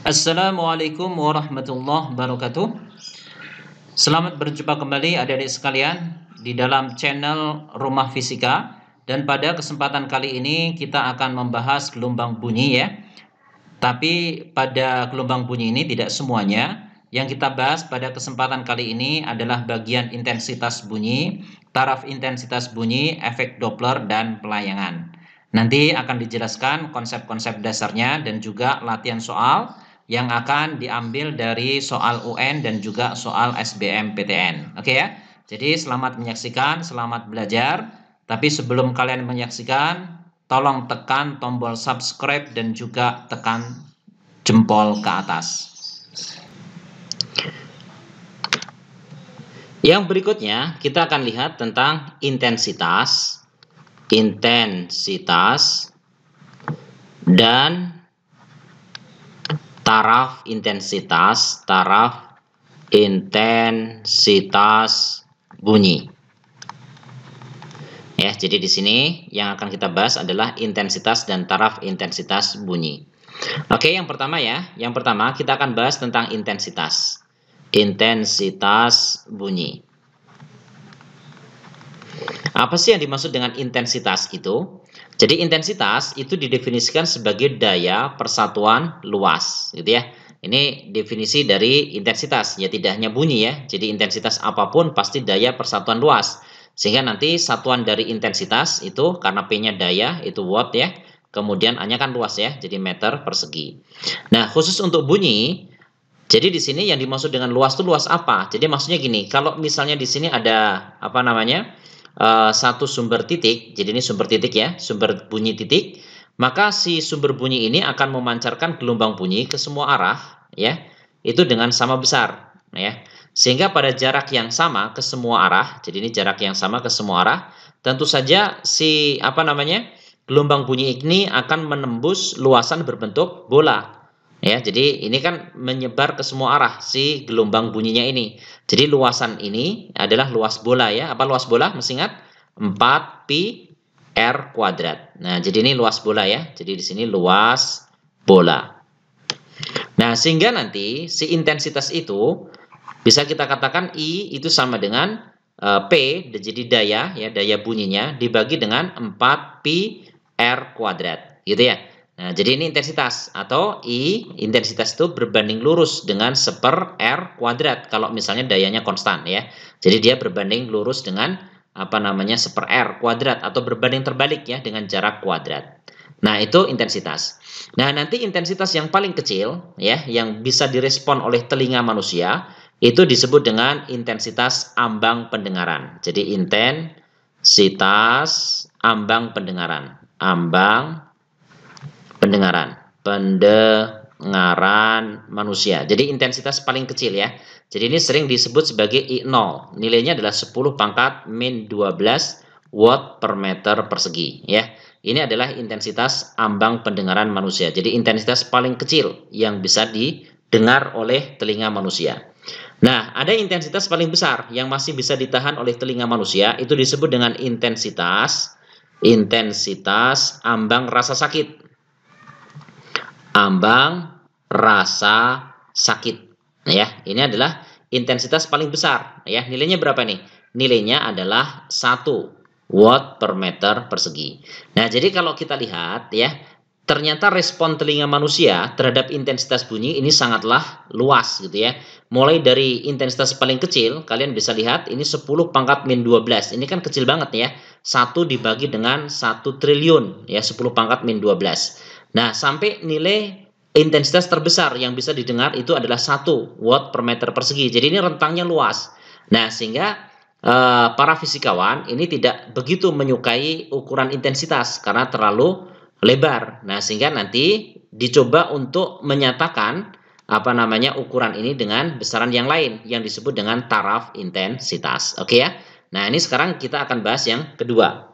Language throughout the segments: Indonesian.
Assalamualaikum warahmatullahi wabarakatuh. Selamat berjumpa kembali adik-adik sekalian di dalam channel Rumah Fisika. Dan pada kesempatan kali ini kita akan membahas gelombang bunyi ya. Tapi pada gelombang bunyi ini tidak semuanya. Yang kita bahas pada kesempatan kali ini adalah bagian intensitas bunyi, taraf intensitas bunyi, efek Doppler, dan pelayangan. Nanti akan dijelaskan konsep-konsep dasarnya dan juga latihan soal yang akan diambil dari soal UN dan juga soal SBMPTN. Oke ya. Jadi selamat menyaksikan, selamat belajar. Tapi sebelum kalian menyaksikan, tolong tekan tombol subscribe dan juga tekan jempol ke atas. Yang berikutnya kita akan lihat tentang intensitas dan taraf intensitas bunyi. Ya, jadi di sini yang akan kita bahas adalah intensitas dan taraf intensitas bunyi. Oke, yang pertama ya. Yang pertama kita akan bahas tentang intensitas. Intensitas bunyi. Apa sih yang dimaksud dengan intensitas itu? Jadi intensitas itu didefinisikan sebagai daya persatuan luas, gitu ya. Ini definisi dari intensitas, ya tidak hanya bunyi ya. Jadi intensitas apapun pasti daya persatuan luas. Sehingga nanti satuan dari intensitas itu karena P-nya daya itu watt ya. Kemudian A-nya kan luas ya, jadi meter persegi. Nah, khusus untuk bunyi, jadi di sini yang dimaksud dengan luas itu luas apa? Jadi maksudnya gini, kalau misalnya di sini ada apa namanya? Satu sumber titik, jadi ini sumber titik ya, sumber bunyi titik, maka si sumber bunyi ini akan memancarkan gelombang bunyi ke semua arah ya, itu dengan sama besar ya. Sehingga pada jarak yang sama ke semua arah, jadi ini jarak yang sama ke semua arah, tentu saja si apa namanya? Gelombang bunyi ini akan menembus luasan berbentuk bola. Ya, jadi ini kan menyebar ke semua arah si gelombang bunyinya ini. Jadi luasan ini adalah luas bola ya. Apa luas bola? Masih ingat? 4 pi r kuadrat. Nah, jadi ini luas bola ya. Jadi di sini luas bola. Nah, sehingga nanti si intensitas itu bisa kita katakan I itu sama dengan P, jadi daya ya, daya bunyinya dibagi dengan 4 pi r kuadrat, gitu ya. Nah, jadi ini intensitas atau I, intensitas itu berbanding lurus dengan 1/r kuadrat kalau misalnya dayanya konstan ya. Jadi dia berbanding lurus dengan apa namanya 1/r kuadrat atau berbanding terbalik ya dengan jarak kuadrat. Nah, itu intensitas. Nah, nanti intensitas yang paling kecil ya yang bisa direspon oleh telinga manusia itu disebut dengan intensitas ambang pendengaran. Jadi intensitas ambang pendengaran. Pendengaran manusia. Jadi intensitas paling kecil ya. Jadi ini sering disebut sebagai I0. Nilainya adalah 10⁻⁻12 watt per meter persegi ya. Ini adalah intensitas ambang pendengaran manusia. Jadi intensitas paling kecil yang bisa didengar oleh telinga manusia. Nah, ada intensitas paling besar yang masih bisa ditahan oleh telinga manusia, itu disebut dengan intensitas ambang rasa sakit. Ambang rasa sakit. Nah, ya, ini adalah intensitas paling besar. Ya, nilainya berapa nih? Nilainya adalah 1 watt per meter persegi. Nah, jadi kalau kita lihat ya, ternyata respon telinga manusia terhadap intensitas bunyi ini sangatlah luas gitu ya. Mulai dari intensitas paling kecil, kalian bisa lihat ini 10⁻⁻12. Ini kan kecil banget ya. 1 dibagi dengan 1 triliun ya, 10⁻⁻12. Nah, sampai nilai intensitas terbesar yang bisa didengar itu adalah 1 watt per meter persegi. Jadi ini rentangnya luas. Nah, sehingga para fisikawan ini tidak begitu menyukai ukuran intensitas karena terlalu lebar. Nah, sehingga nanti dicoba untuk menyatakan apa namanya ukuran ini dengan besaran yang lain yang disebut dengan taraf intensitas. Oke ya. Nah, ini sekarang kita akan bahas yang kedua.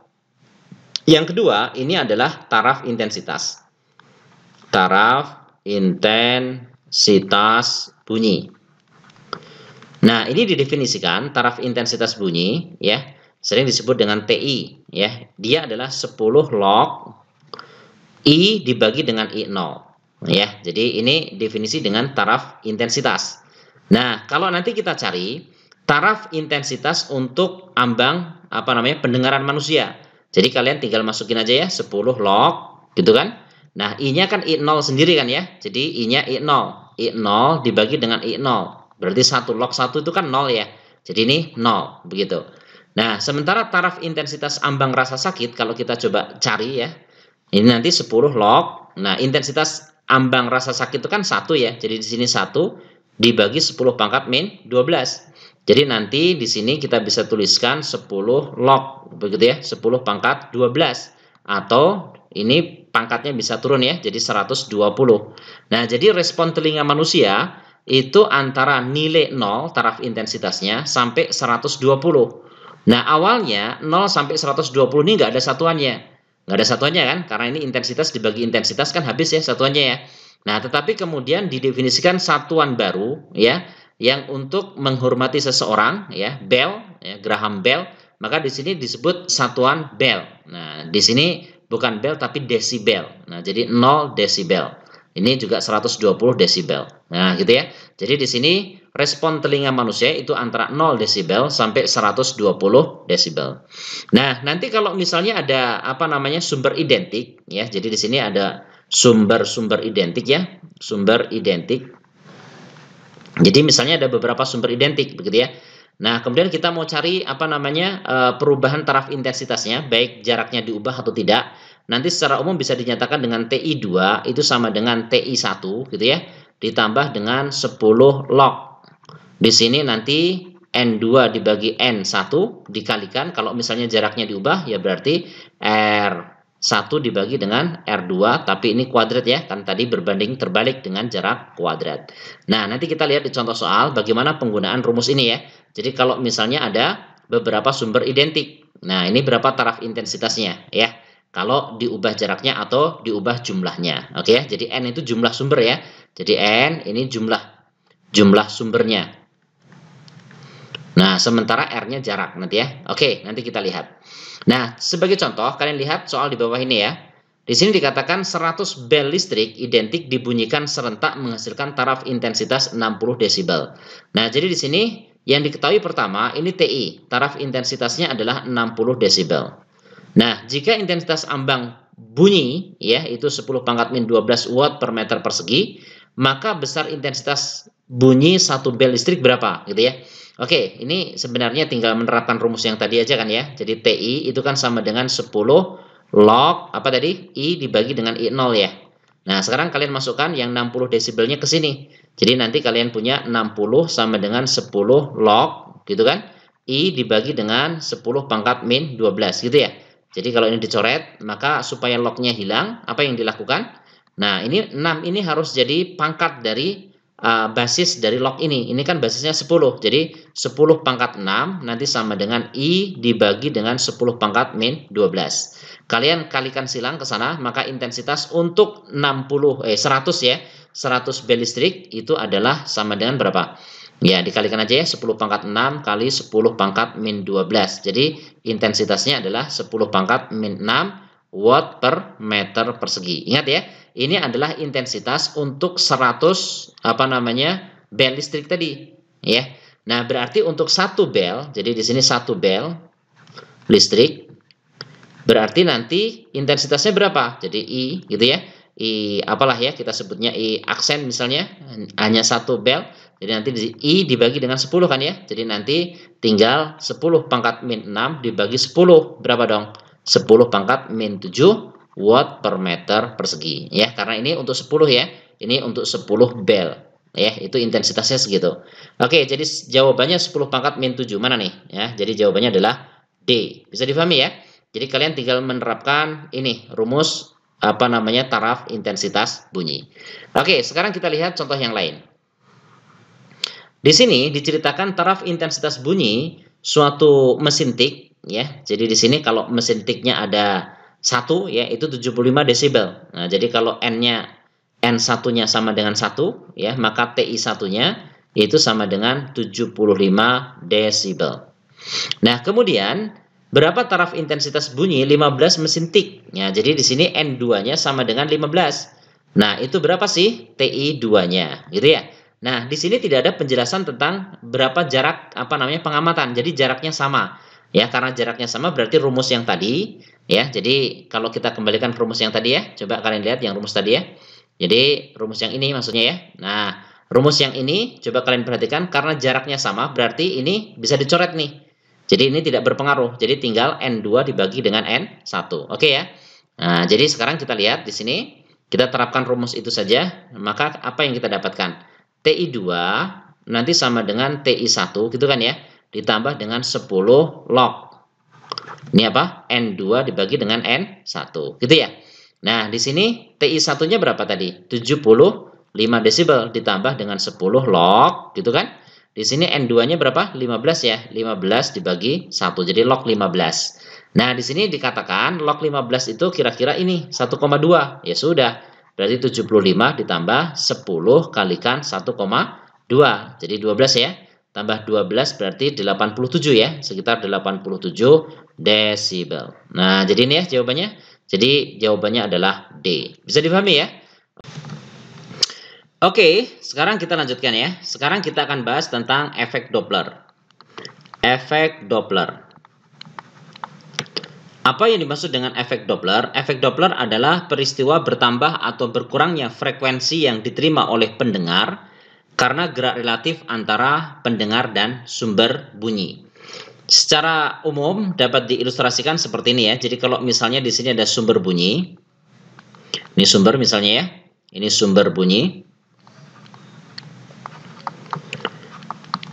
Yang kedua ini adalah taraf intensitas. Taraf intensitas bunyi. Nah, ini didefinisikan taraf intensitas bunyi ya, sering disebut dengan TI ya. Dia adalah 10 log I dibagi dengan I0. Ya, jadi ini definisi dengan taraf intensitas. Nah, kalau nanti kita cari taraf intensitas untuk ambang pendengaran manusia. Jadi kalian tinggal masukin aja ya 10 log gitu kan. Nah, I-nya kan I0 sendiri kan ya. Jadi I-nya I0. I0 dibagi dengan I0. Berarti 1 log 1 itu kan 0 ya. Jadi ini 0 begitu. Nah, sementara taraf intensitas ambang rasa sakit kalau kita coba cari ya. Ini nanti 10 log. Nah, intensitas ambang rasa sakit itu kan 1 ya. Jadi di sini 1 dibagi 10 pangkat min 12. Jadi nanti di sini kita bisa tuliskan 10 log begitu ya, 10 pangkat 12 atau ini pangkatnya bisa turun ya, jadi 120. Nah, jadi respon telinga manusia itu antara nilai 0 taraf intensitasnya sampai 120. Nah, awalnya 0 sampai 120 ini nggak ada satuannya. Nggak ada satuannya kan, karena ini intensitas dibagi intensitas kan habis ya satuannya ya. Nah, tetapi kemudian didefinisikan satuan baru ya, yang untuk menghormati seseorang ya, Bell ya, Graham Bell, maka di sini disebut satuan Bell. Nah, di sini bukan Bell tapi desibel. Nah, jadi 0 desibel. Ini juga 120 desibel. Nah, gitu ya. Jadi di sini respon telinga manusia itu antara 0 desibel sampai 120 desibel. Nah, nanti kalau misalnya ada sumber identik ya. Jadi di sini ada sumber-sumber identik ya, sumber identik. Jadi misalnya ada beberapa sumber identik begitu ya. Nah, kemudian kita mau cari perubahan taraf intensitasnya, baik jaraknya diubah atau tidak. Nanti secara umum bisa dinyatakan dengan TI2 itu sama dengan TI1 gitu ya, ditambah dengan 10 log. Di sini nanti N2 dibagi N1 dikalikan, kalau misalnya jaraknya diubah ya berarti R1 dibagi dengan R2, tapi ini kuadrat ya, kan tadi berbanding terbalik dengan jarak kuadrat. Nah, nanti kita lihat di contoh soal bagaimana penggunaan rumus ini ya. Jadi kalau misalnya ada beberapa sumber identik, nah ini berapa taraf intensitasnya ya, kalau diubah jaraknya atau diubah jumlahnya. Oke ya, jadi N itu jumlah sumber ya, jadi N ini jumlah sumbernya. Nah, sementara R-nya jarak nanti ya. Oke, nanti kita lihat. Nah, sebagai contoh, kalian lihat soal di bawah ini ya. Di sini dikatakan 100 bel listrik identik dibunyikan serentak menghasilkan taraf intensitas 60 desibel. Nah, jadi di sini yang diketahui pertama, ini TI. Taraf intensitasnya adalah 60 desibel. Nah, jika intensitas ambang bunyi, ya, itu 10 pangkat min 12 watt per meter persegi, maka besar intensitas bunyi 1 bel listrik berapa, gitu ya. Oke, ini sebenarnya tinggal menerapkan rumus yang tadi aja kan ya. Jadi TI itu kan sama dengan 10 log, I dibagi dengan I0 ya. Nah, sekarang kalian masukkan yang 60 desibelnya ke sini. Jadi nanti kalian punya 60 sama dengan 10 log, gitu kan. I dibagi dengan 10 pangkat min 12, gitu ya. Jadi kalau ini dicoret, maka supaya lognya hilang, apa yang dilakukan? Nah, ini 6 ini harus jadi pangkat dari basis dari log ini. Ini kan basisnya 10. Jadi 10 pangkat 6 nanti sama dengan I dibagi dengan 10 pangkat min 12. Kalian kalikan silang ke sana, maka intensitas untuk 100 ya. 100 bel listrik itu adalah sama dengan berapa? Ya, dikalikan aja ya, 10 pangkat 6 kali 10 pangkat min 12. Jadi intensitasnya adalah 10 pangkat min 6 watt per meter persegi. Ingat ya, ini adalah intensitas untuk 100 bel listrik tadi, ya. Nah, berarti untuk 1 bel, jadi di sini 1 bel listrik berarti nanti intensitasnya berapa? Jadi I gitu ya. I apalah ya, kita sebutnya I aksen misalnya, hanya 1 bel. Jadi nanti I dibagi dengan 10 kan ya. Jadi nanti tinggal 10 pangkat min 6 dibagi 10 berapa dong? 10 pangkat min 7 watt per meter persegi ya, karena ini untuk 10 ya, ini untuk 10 bel ya, itu intensitasnya segitu. Oke, jadi jawabannya 10 pangkat min 7 mana nih ya, jadi jawabannya adalah D. Bisa difahami ya. Jadi kalian tinggal menerapkan ini rumus taraf intensitas bunyi. Oke, sekarang kita lihat contoh yang lain. Di sini diceritakan taraf intensitas bunyi suatu mesin tik ya. Jadi di sini kalau mesin tiknya ada 1 ya, itu 75 desibel. Nah, jadi kalau N1-nya sama dengan 1 ya, maka TI1-nya itu sama dengan 75 desibel. Nah, kemudian berapa taraf intensitas bunyi 15 mesin tik? Ya, jadi di sini N2-nya sama dengan 15. Nah, itu berapa sih TI2-nya, gitu ya. Nah, di sini tidak ada penjelasan tentang berapa jarak pengamatan. Jadi jaraknya sama. Ya, karena jaraknya sama berarti rumus yang tadi ya. Jadi kalau kita kembalikan ke rumus yang tadi ya, coba kalian lihat yang rumus tadi ya. Jadi rumus yang ini maksudnya ya. Nah, rumus yang ini coba kalian perhatikan karena jaraknya sama berarti ini bisa dicoret nih. Jadi ini tidak berpengaruh. Jadi tinggal N2 dibagi dengan N1. Oke ya. Nah, jadi sekarang kita lihat di sini kita terapkan rumus itu saja, maka apa yang kita dapatkan? TI2 nanti sama dengan TI1 gitu kan ya, ditambah dengan 10 log. Ini apa? N2 dibagi dengan N1, gitu ya. Nah, di sini TI1-nya berapa tadi? 75 desibel ditambah dengan 10 log, gitu kan? Di sini N2-nya berapa? 15 ya. 15 dibagi 1, jadi log 15. Nah, di sini dikatakan log 15 itu kira-kira ini 1,2. Ya sudah, berarti 75 ditambah 10 kalikan 1,2. Jadi 12 ya. Tambah 12 berarti 87 ya, sekitar 87 desibel. Nah, jadi ini ya jawabannya. Jadi jawabannya adalah D. Bisa dipahami ya? Oke, sekarang kita lanjutkan ya. Sekarang kita akan bahas tentang efek Doppler. Efek Doppler. Apa yang dimaksud dengan efek Doppler? Efek Doppler adalah peristiwa bertambah atau berkurangnya frekuensi yang diterima oleh pendengar karena gerak relatif antara pendengar dan sumber bunyi. Secara umum dapat diilustrasikan seperti ini ya. Jadi kalau misalnya di sini ada sumber bunyi, ini sumber misalnya ya, ini sumber bunyi.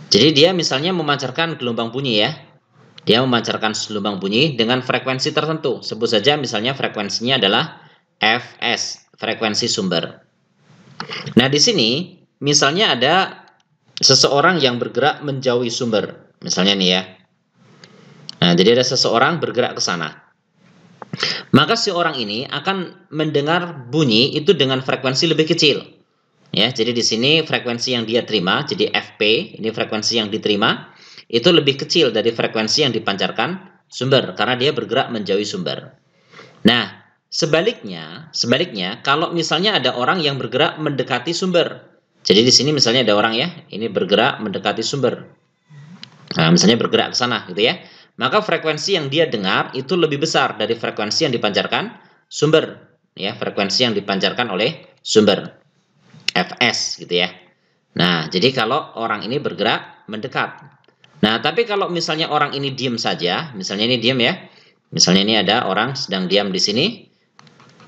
Jadi dia misalnya memancarkan gelombang bunyi ya. Dia memancarkan gelombang bunyi dengan frekuensi tertentu. Sebut saja misalnya frekuensinya adalah Fs, frekuensi sumber. Nah, di sini misalnya ada seseorang yang bergerak menjauhi sumber. Misalnya nih ya. Nah, jadi ada seseorang bergerak ke sana. Maka si orang ini akan mendengar bunyi itu dengan frekuensi lebih kecil. Ya, jadi di sini frekuensi yang dia terima, jadi Fp, ini frekuensi yang diterima itu lebih kecil dari frekuensi yang dipancarkan sumber karena dia bergerak menjauhi sumber. Nah, sebaliknya kalau misalnya ada orang yang bergerak mendekati sumber. Jadi di sini misalnya ada orang ya, ini bergerak mendekati sumber. Nah, misalnya bergerak ke sana gitu ya. Maka frekuensi yang dia dengar itu lebih besar dari frekuensi yang dipancarkan sumber, ya, frekuensi yang dipancarkan oleh sumber. Fs gitu ya. Nah, jadi kalau orang ini bergerak mendekat. Nah, tapi kalau misalnya orang ini diam saja, misalnya ini diam ya. Misalnya ini ada orang sedang diam di sini,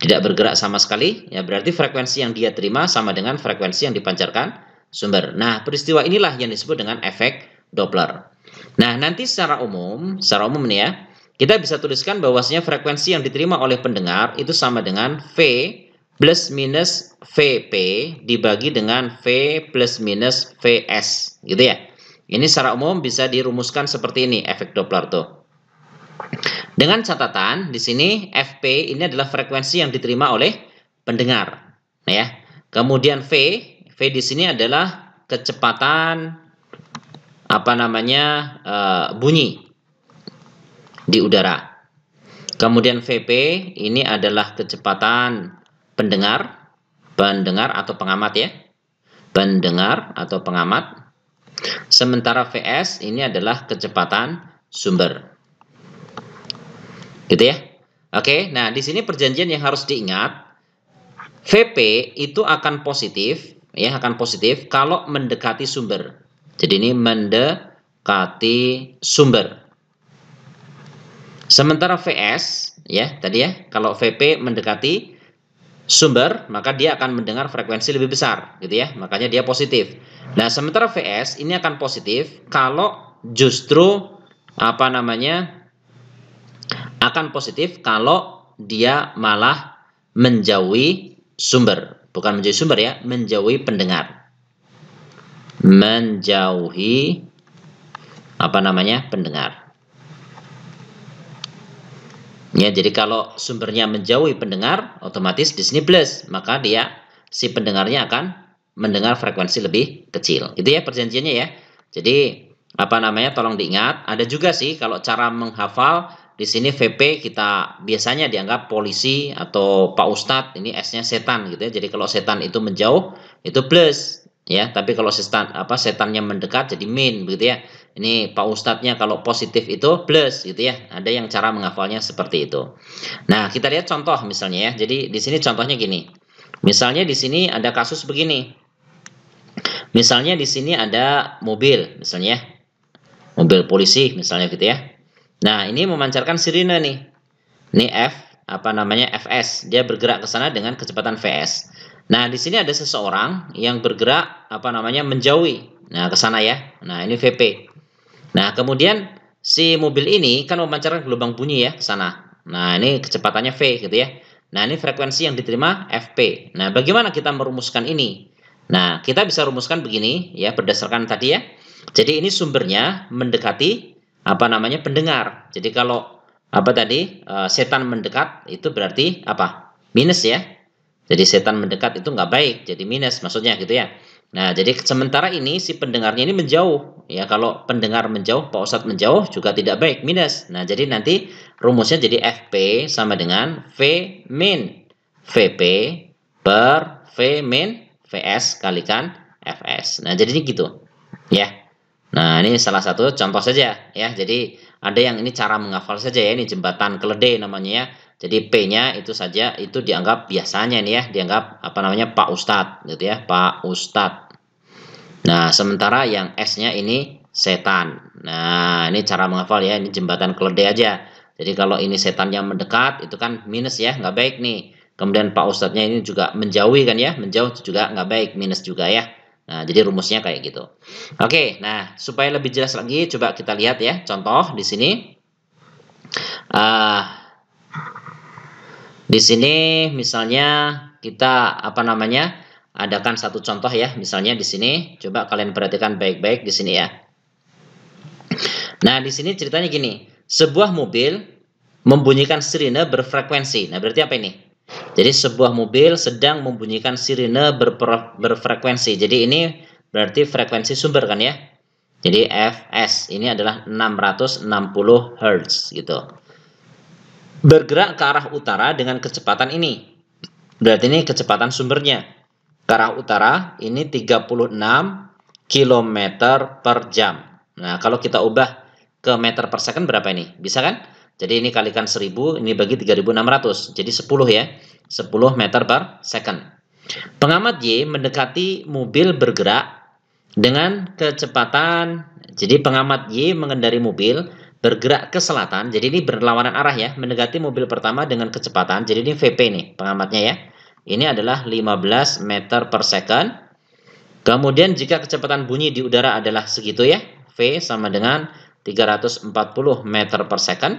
tidak bergerak sama sekali, ya berarti frekuensi yang dia terima sama dengan frekuensi yang dipancarkan sumber. Nah, peristiwa inilah yang disebut dengan efek Doppler. Nah, nanti secara umum nih ya, kita bisa tuliskan bahwasanya frekuensi yang diterima oleh pendengar itu sama dengan V plus minus Vp dibagi dengan V plus minus Vs, gitu ya. Ini secara umum bisa dirumuskan seperti ini efek Doppler tuh. Dengan catatan di sini Fp ini adalah frekuensi yang diterima oleh pendengar, nah ya. Kemudian V di sini adalah kecepatan bunyi di udara. Kemudian Vp ini adalah kecepatan pendengar atau pengamat ya. Pendengar atau pengamat. Sementara Vs ini adalah kecepatan sumber. Gitu ya. Oke, nah di sini perjanjian yang harus diingat, Vp itu akan positif ya, akan positif kalau mendekati sumber. Jadi ini mendekati sumber. Sementara Vs ya, tadi ya, kalau Vp mendekati sumber, maka dia akan mendengar frekuensi lebih besar gitu ya. Makanya dia positif. Nah, sementara Vs ini akan positif kalau justru akan positif kalau dia malah menjauhi sumber, bukan menjauhi sumber ya, menjauhi pendengar. Menjauhi pendengar. Ya, jadi kalau sumbernya menjauhi pendengar, otomatis di sini plus, maka si pendengarnya akan mendengar frekuensi lebih kecil. Itu ya perjanjiannya ya. Jadi tolong diingat, ada juga sih kalau cara menghafal di sini VP kita biasanya dianggap polisi atau Pak Ustadz, ini S-nya setan gitu ya. Jadi kalau setan itu menjauh itu plus ya, tapi kalau setannya mendekat jadi min begitu ya. Ini Pak Ustadznya kalau positif itu plus gitu ya. Ada yang cara menghafalnya seperti itu. Nah, kita lihat contoh misalnya ya. Jadi di sini contohnya gini. Misalnya di sini ada kasus begini. Misalnya di sini ada mobil, misalnya mobil polisi misalnya gitu ya. Nah, ini memancarkan sirine nih. Ini FS. Dia bergerak ke sana dengan kecepatan VS. Nah, di sini ada seseorang yang bergerak menjauhi. Nah, ke sana ya. Nah, ini VP. Nah, kemudian si mobil ini kan memancarkan gelombang bunyi ya ke sana. Nah, ini kecepatannya V gitu ya. Nah, ini frekuensi yang diterima FP. Nah, bagaimana kita merumuskan ini? Nah, kita bisa rumuskan begini ya berdasarkan tadi ya. Jadi ini sumbernya mendekati pendengar. Jadi kalau setan mendekat itu berarti apa? Minus ya. Jadi setan mendekat itu nggak baik, jadi minus maksudnya gitu ya. Nah, jadi sementara ini si pendengarnya ini menjauh. Ya, kalau pendengar menjauh, Pak Ustadz menjauh juga tidak baik, minus. Nah, jadi nanti rumusnya jadi FP sama dengan V min VP per V min VS kalikan FS. Nah, jadi ini gitu. Ya. Nah, ini salah satu contoh saja ya. Jadi ada yang ini cara menghafal saja ya. Ini jembatan keledai namanya ya. Jadi P-nya itu saja itu dianggap biasanya nih ya, dianggap Pak Ustadz gitu ya, Pak Ustadz. Nah, sementara yang S-nya ini setan. Nah, ini cara menghafal ya, ini jembatan keledai aja. Jadi kalau ini setan yang mendekat itu kan minus ya, nggak baik nih. Kemudian Pak Ustadznya ini juga menjauhi kan ya, menjauh juga nggak baik, minus juga ya. Nah, jadi rumusnya kayak gitu. Oke, nah supaya lebih jelas lagi, coba kita lihat ya contoh di sini. Di sini misalnya kita adakan satu contoh ya, misalnya di sini coba kalian perhatikan baik-baik di sini ya. Nah, di sini ceritanya gini, sebuah mobil membunyikan sirine berfrekuensi. Nah, berarti apa ini? Jadi sebuah mobil sedang membunyikan sirine berfrekuensi. Jadi ini berarti frekuensi sumber kan ya. Jadi Fs ini adalah 660 Hz gitu. Bergerak ke arah utara dengan kecepatan ini. Berarti ini kecepatan sumbernya. Ke arah utara ini 36 km per jam. Nah, kalau kita ubah ke meter per second berapa ini? Bisa kan? Jadi ini kalikan 1000, ini bagi 3600. Jadi 10 ya. 10 meter per second. Pengamat Y mendekati mobil bergerak dengan kecepatan. Jadi pengamat Y mengendari mobil bergerak ke selatan, jadi ini berlawanan arah ya, mendekati mobil pertama dengan kecepatan, jadi ini VP nih pengamatnya ya, ini adalah 15 meter per second. Kemudian jika kecepatan bunyi di udara adalah segitu ya, V sama dengan 340 meter per second,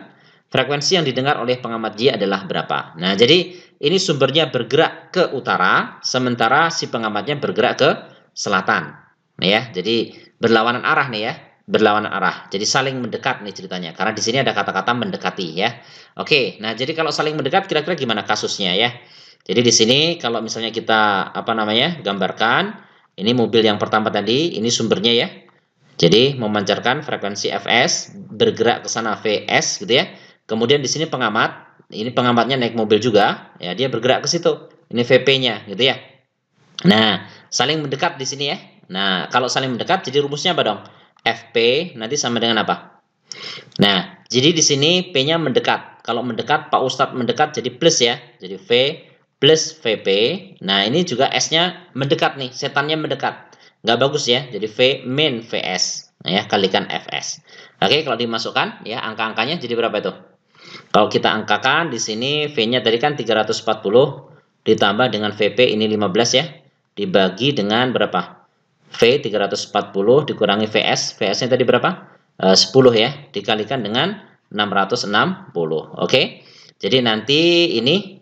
frekuensi yang didengar oleh pengamat Y adalah berapa? Nah, jadi ini sumbernya bergerak ke utara, sementara si pengamatnya bergerak ke selatan. Nah, ya, jadi berlawanan arah nih ya. Berlawanan arah. Jadi saling mendekat nih ceritanya. Karena di sini ada kata-kata mendekati ya. Oke, nah jadi kalau saling mendekat kira-kira gimana kasusnya ya? Jadi di sini kalau misalnya kita gambarkan ini mobil yang pertama tadi, ini sumbernya ya. Jadi memancarkan frekuensi Fs, bergerak ke sana Vs gitu ya. Kemudian di sini pengamat, ini pengamatnya naik mobil juga, ya dia bergerak ke situ. Ini Vp-nya gitu ya. Nah, saling mendekat di sini ya. Nah, kalau saling mendekat jadi rumusnya apa dong? FP nanti sama dengan apa? Nah, jadi di sini P-nya mendekat. Kalau mendekat, Pak Ustadz mendekat jadi plus ya. Jadi V plus VP. Nah, ini juga S-nya mendekat nih. Setannya mendekat. Nggak bagus ya. Jadi V min VS. Nah, ya, kalikan FS. Oke, kalau dimasukkan ya angka-angkanya jadi berapa itu? Kalau kita angkakan di sini V-nya tadi kan 340 ditambah dengan VP ini 15 ya. Dibagi dengan berapa? V 340 dikurangi VS. VS-nya tadi berapa? 10 ya. Dikalikan dengan 660. Oke. Jadi nanti ini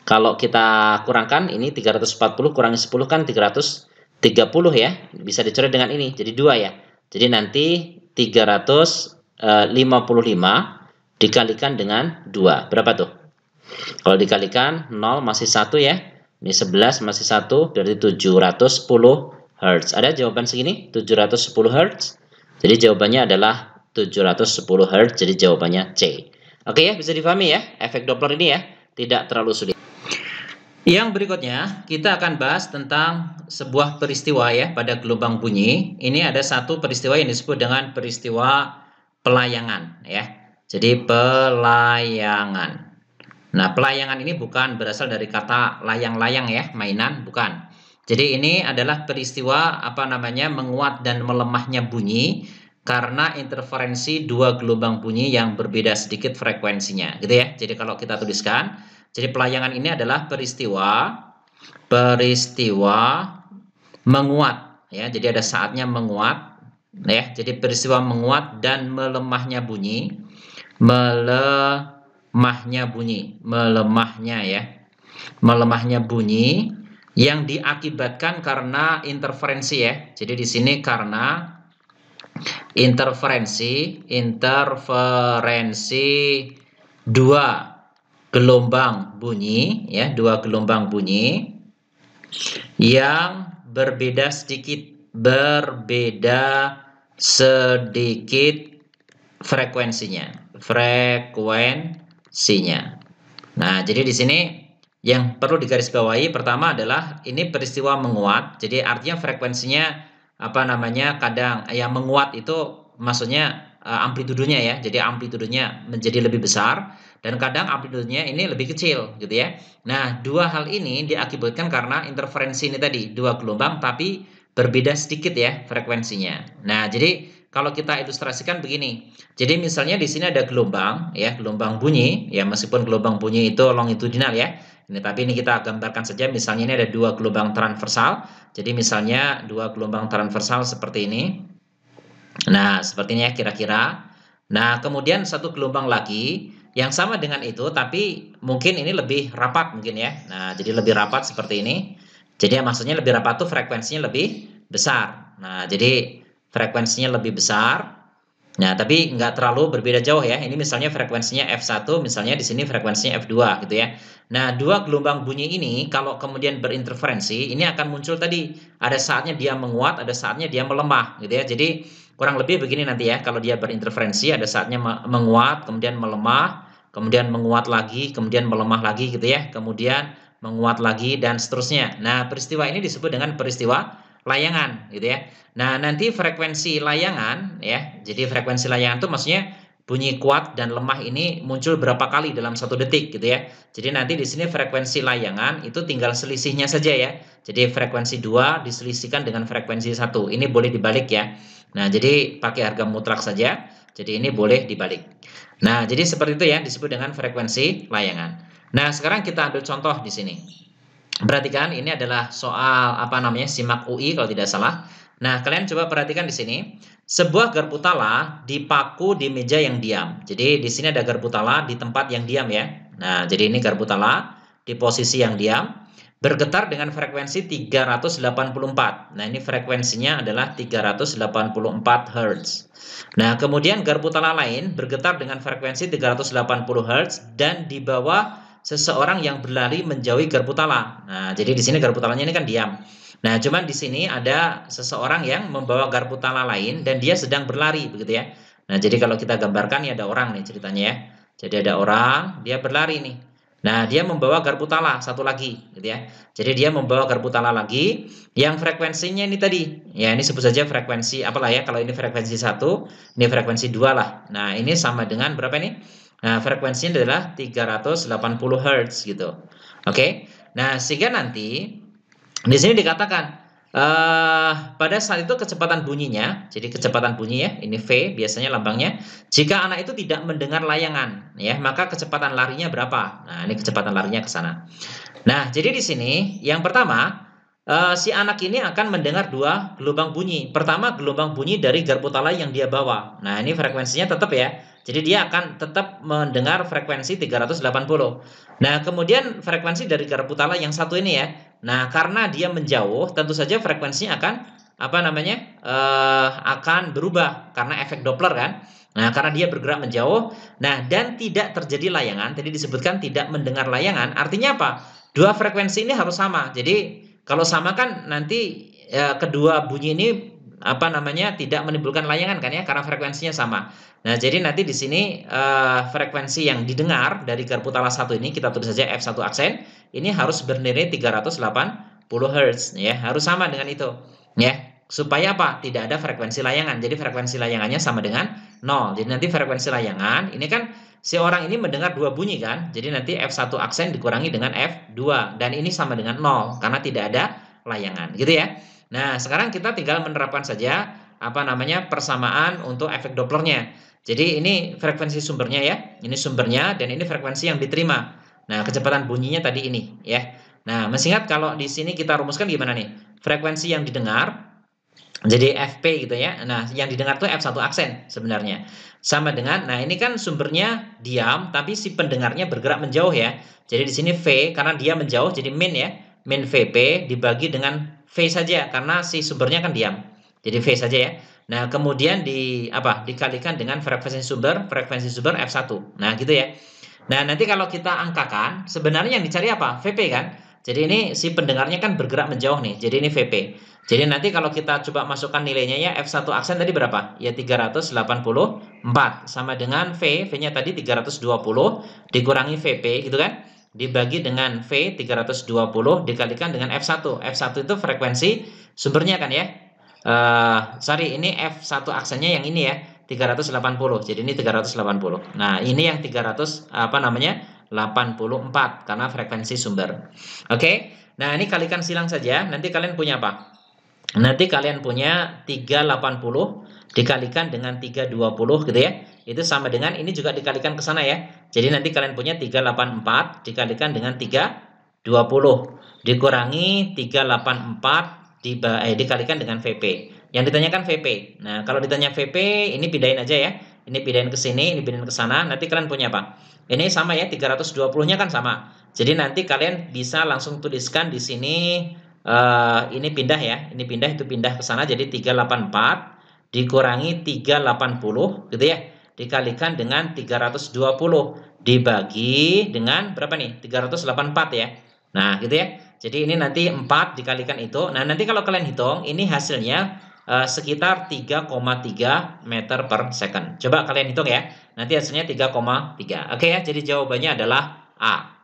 kalau kita kurangkan ini 340 kurangi 10 kan 330 ya. Bisa dicoret dengan ini. Jadi 2 ya. Jadi nanti 355 dikalikan dengan 2. Berapa tuh? Kalau dikalikan 0 masih 1 ya. Ini 11 masih 1 berarti 710 Hz. Ada jawaban segini? 710 Hz. Jadi jawabannya adalah 710 Hz. Jadi jawabannya C. Oke ya, bisa difahami ya, efek Doppler ini ya, tidak terlalu sulit. Yang berikutnya, kita akan bahas tentang sebuah peristiwa ya pada gelombang bunyi. Ini ada satu peristiwa yang disebut dengan peristiwa pelayangan ya. Jadi pelayangan. Nah, pelayangan ini bukan berasal dari kata layang-layang ya, mainan, bukan. Jadi ini adalah peristiwa menguat dan melemahnya bunyi karena interferensi dua gelombang bunyi yang berbeda sedikit frekuensinya, gitu ya. Jadi kalau kita tuliskan, jadi pelayangan ini adalah peristiwa menguat ya. Jadi ada saatnya menguat ya. Jadi peristiwa menguat dan melemahnya bunyi, melemahnya bunyi yang diakibatkan karena interferensi ya. Jadi di sini karena interferensi dua gelombang bunyi ya, dua gelombang bunyi yang berbeda sedikit frekuensinya. Nah, jadi di sini yang perlu digarisbawahi pertama adalah ini peristiwa menguat. Jadi artinya frekuensinya kadang yang menguat itu maksudnya amplitudenya ya. Jadi amplitudenya menjadi lebih besar dan kadang amplitudenya ini lebih kecil gitu ya. Nah, dua hal ini diakibatkan karena interferensi ini tadi, dua gelombang tapi berbeda sedikit ya frekuensinya. Nah, jadi kalau kita ilustrasikan begini. Jadi misalnya di sini ada gelombang ya, gelombang bunyi ya, meskipun gelombang bunyi itu longitudinal ya. Tapi ini kita gambarkan saja, misalnya ini ada dua gelombang transversal. Jadi misalnya dua gelombang transversal seperti ini. Nah, seperti ini ya kira-kira. Nah, kemudian satu gelombang lagi yang sama dengan itu, tapi mungkin ini lebih rapat mungkin ya. Nah, jadi lebih rapat seperti ini. Jadi maksudnya lebih rapat tuh frekuensinya lebih besar. Nah, jadi frekuensinya lebih besar. Nah, tapi nggak terlalu berbeda jauh ya. Ini misalnya frekuensinya F1, misalnya di sini frekuensinya F2 gitu ya. Nah, dua gelombang bunyi ini kalau kemudian berinterferensi, ini akan muncul tadi. Ada saatnya dia menguat, ada saatnya dia melemah gitu ya. Jadi kurang lebih begini nanti ya, kalau dia berinterferensi ada saatnya menguat, kemudian melemah, kemudian menguat lagi, kemudian melemah lagi gitu ya. Kemudian menguat lagi dan seterusnya. Nah, peristiwa ini disebut dengan peristiwa layangan gitu ya. Nah, nanti frekuensi layangan ya. Jadi frekuensi layangan itu maksudnya bunyi kuat dan lemah ini muncul berapa kali dalam satu detik gitu ya. Jadi nanti di sini frekuensi layangan itu tinggal selisihnya saja ya. Jadi frekuensi 2 diselisihkan dengan frekuensi 1. Ini boleh dibalik ya. Nah, jadi pakai harga mutlak saja. Jadi ini boleh dibalik. Nah, jadi seperti itu ya, disebut dengan frekuensi layangan. Nah, sekarang kita ambil contoh di sini. Perhatikan, ini adalah soal SIMAK UI kalau tidak salah. Nah, kalian coba perhatikan di sini. Sebuah garpu tala dipaku di meja yang diam. Jadi di sini ada garpu tala di tempat yang diam ya. Nah, jadi ini garpu tala di posisi yang diam bergetar dengan frekuensi 384. Nah, ini frekuensinya adalah 384 Hz. Nah, kemudian garpu tala lain bergetar dengan frekuensi 380 Hz dan di bawah seseorang yang berlari menjauhi garpu tala. Nah, jadi di sini garpu talanya ini kan diam. Nah, cuman di sini ada seseorang yang membawa garpu tala lain dan dia sedang berlari begitu ya. Nah, jadi kalau kita gambarkan ya ada orang nih ceritanya ya. Jadi ada orang, dia berlari nih. Nah, dia membawa garpu tala satu lagi gitu ya. Jadi dia membawa garpu tala lagi yang frekuensinya ini tadi. Ya, ini sebut saja frekuensi apalah ya. Kalau ini frekuensi 1, ini frekuensi 2 lah. Nah, ini sama dengan berapa ini? Nah, frekuensinya adalah 380 Hz gitu. Oke. Nah, sehingga nanti di sini dikatakan pada saat itu kecepatan bunyinya, jadi kecepatan bunyi ya, ini V biasanya lambangnya. Jika anak itu tidak mendengar layangan, ya, maka kecepatan larinya berapa? Nah, ini kecepatan larinya ke sana. Nah, jadi di sini yang pertama si anak ini akan mendengar dua gelombang bunyi. Pertama, gelombang bunyi dari garpu tala yang dia bawa. Nah, ini frekuensinya tetap ya. Jadi dia akan tetap mendengar frekuensi 380. Nah, kemudian frekuensi dari garpu tala yang satu ini ya. Nah, karena dia menjauh, tentu saja frekuensinya akan akan berubah karena efek Doppler kan. Nah, karena dia bergerak menjauh, nah dan tidak terjadi layangan, tadi disebutkan tidak mendengar layangan, artinya apa? Dua frekuensi ini harus sama. Jadi kalau sama kan nanti kedua bunyi ini apa namanya, tidak menimbulkan layangan kan ya, karena frekuensinya sama. Nah, jadi nanti di sini frekuensi yang didengar dari garpu tala 1 ini kita tulis saja F1 aksen, ini harus bernilai 380 Hz ya, harus sama dengan itu ya. Supaya apa? Tidak ada frekuensi layangan. Jadi frekuensi layangannya sama dengan 0. Jadi nanti frekuensi layangan ini kan si orang ini mendengar dua bunyi kan. Jadi nanti F1 aksen dikurangi dengan F2 dan ini sama dengan 0 karena tidak ada layangan gitu ya. Nah, sekarang kita tinggal menerapkan saja apa namanya persamaan untuk efek Dopplernya. Jadi ini frekuensi sumbernya ya. Ini sumbernya dan ini frekuensi yang diterima. Nah, kecepatan bunyinya tadi ini ya. Nah, masih ingat kalau di sini kita rumuskan gimana nih? Frekuensi yang didengar jadi FP gitu ya. Nah, yang didengar tuh F1 aksen sebenarnya. Sama dengan, nah ini kan sumbernya diam, tapi si pendengarnya bergerak menjauh ya. Jadi di sini V, karena dia menjauh, jadi min ya. Min VP dibagi dengan V saja, karena si sumbernya kan diam. Jadi V saja ya. Nah, kemudian dikalikan dengan frekuensi sumber F1. Nah, gitu ya. Nah, nanti kalau kita angkakan, sebenarnya yang dicari apa? VP kan? Jadi ini si pendengarnya kan bergerak menjauh nih. Jadi ini VP. Jadi nanti kalau kita coba masukkan nilainya ya, F1 aksen tadi berapa? Ya 384 sama dengan V-nya tadi 320 dikurangi VP gitu kan? Dibagi dengan V 320 dikalikan dengan F1. F1 itu frekuensi sumbernya kan ya? Sorry, ini F1 aksennya yang ini ya, 380. Jadi ini 380. Nah, ini yang 300 apa namanya? 84 karena frekuensi sumber. Oke. Nah, ini kalikan silang saja. Nanti kalian punya apa? Nanti kalian punya 380 dikalikan dengan 320 gitu ya. Itu sama dengan ini juga dikalikan ke sana ya. Jadi nanti kalian punya 384 dikalikan dengan 320 dikurangi 384 dikalikan dengan VP. Yang ditanyakan VP. Nah, kalau ditanya VP ini pindahin aja ya. Ini pindahin ke sini, ini pindahin ke sana. Nanti kalian punya apa? Ini sama ya, 320-nya kan sama. Jadi nanti kalian bisa langsung tuliskan di sini ini pindah ya, ini pindah itu pindah ke sana jadi 384 dikurangi 380 gitu ya, dikalikan dengan 320 dibagi dengan berapa nih? 384 ya. Nah, gitu ya. Jadi ini nanti 4 dikalikan itu. Nah, nanti kalau kalian hitung ini hasilnya sekitar 3,3 meter per second. Coba kalian hitung ya. Nanti hasilnya 3,3. Oke ya, jadi jawabannya adalah A.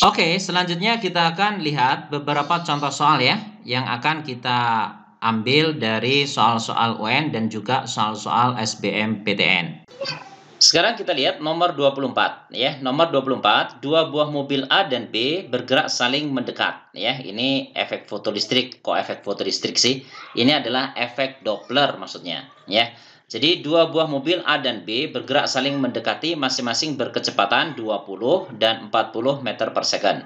Oke, selanjutnya kita akan lihat beberapa contoh soal ya yang akan kita ambil dari soal-soal UN dan juga soal-soal SBMPTN. Sekarang kita lihat nomor 24 ya. Nomor 24, dua buah mobil A dan B bergerak saling mendekat ya. Ini efek fotolistrik. Kok efek fotolistrik sih? Ini adalah efek Doppler maksudnya ya. Jadi dua buah mobil A dan B bergerak saling mendekati masing-masing berkecepatan 20 dan 40 meter per second.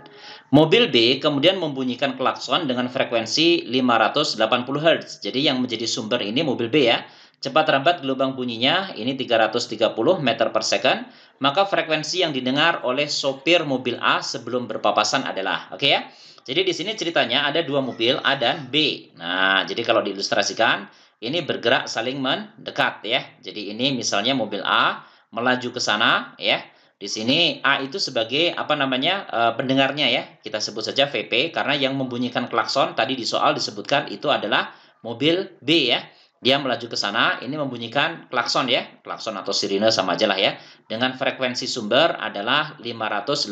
Mobil B kemudian membunyikan klakson dengan frekuensi 580 Hz. Jadi yang menjadi sumber ini mobil B ya. Cepat rambat gelombang bunyinya ini 330 meter per second. Maka frekuensi yang didengar oleh sopir mobil A sebelum berpapasan adalah, oke ya. Jadi di sini ceritanya ada dua mobil A dan B. Nah, jadi kalau diilustrasikan ini bergerak saling mendekat ya. Jadi ini misalnya mobil A melaju ke sana ya. Di sini A itu sebagai apa namanya pendengarnya ya. Kita sebut saja VP karena yang membunyikan klakson tadi di soal disebutkan itu adalah mobil B ya. Dia melaju ke sana, ini membunyikan klakson ya. Klakson atau sirine sama aja lah ya. Dengan frekuensi sumber adalah 580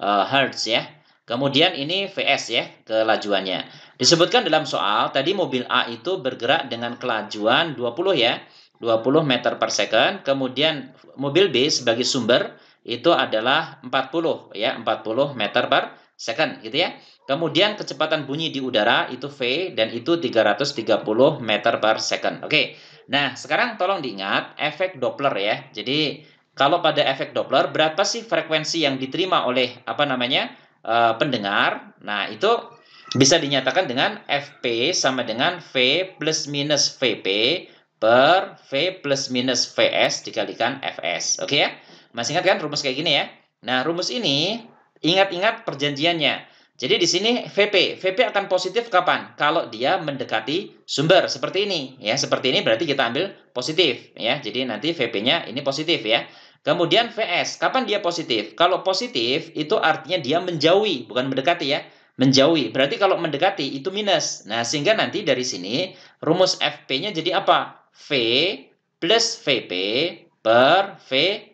Hz ya. Kemudian ini VS ya, kelajuannya. Disebutkan dalam soal, tadi mobil A itu bergerak dengan kelajuan 20 ya, 20 meter per second. Kemudian mobil B sebagai sumber itu adalah 40 ya, 40 meter per second gitu ya. Kemudian kecepatan bunyi di udara itu V dan itu 330 meter per second. Oke. Nah, sekarang tolong diingat efek Doppler ya. Jadi kalau pada efek Doppler berapa sih frekuensi yang diterima oleh apa namanya? Pendengar. Nah, itu bisa dinyatakan dengan FP sama dengan V plus minus VP per V plus minus VS dikalikan FS. Oke ya? Masih ingat kan rumus kayak gini ya? Nah, rumus ini ingat-ingat perjanjiannya. Jadi di sini VP akan positif kapan? Kalau dia mendekati sumber seperti ini ya. Seperti ini berarti kita ambil positif ya. Jadi nanti VP-nya ini positif ya. Kemudian VS, kapan dia positif? Kalau positif itu artinya dia menjauhi, bukan mendekati ya. menjauhi. Berarti kalau mendekati itu minus. Nah, sehingga nanti dari sini rumus FP-nya jadi apa? V plus VP per V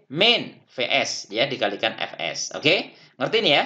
min VS ya dikalikan FS. Oke? Ngerti ini ya?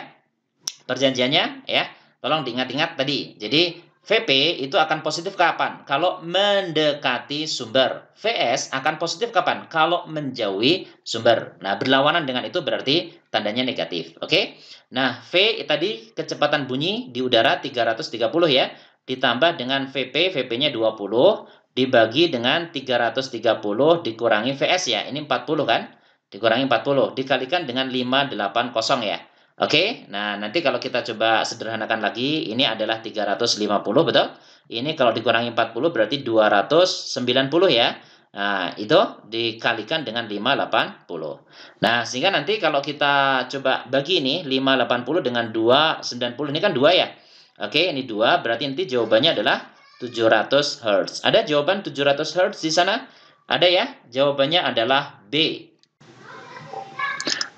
Perjanjiannya ya. Tolong diingat-ingat tadi. Jadi VP itu akan positif kapan? Kalau mendekati sumber. VS akan positif kapan? Kalau menjauhi sumber. Nah, berlawanan dengan itu berarti tandanya negatif. Oke? Nah, V tadi kecepatan bunyi di udara 330 ya. Ditambah dengan VP, VP-nya 20. Dibagi dengan 330 dikurangi VS ya. Ini 40 kan? Dikurangi 40. Dikalikan dengan 580 ya. Oke, nah nanti kalau kita coba sederhanakan lagi, ini adalah 350, betul? Ini kalau dikurangi 40 berarti 290 ya. Nah, itu dikalikan dengan 580. Nah, sehingga nanti kalau kita coba bagi ini, 580 dengan 290, ini kan 2 ya. Oke, ini 2, berarti nanti jawabannya adalah 700 Hz. Ada jawaban 700 Hz di sana? Ada ya? Jawabannya adalah B.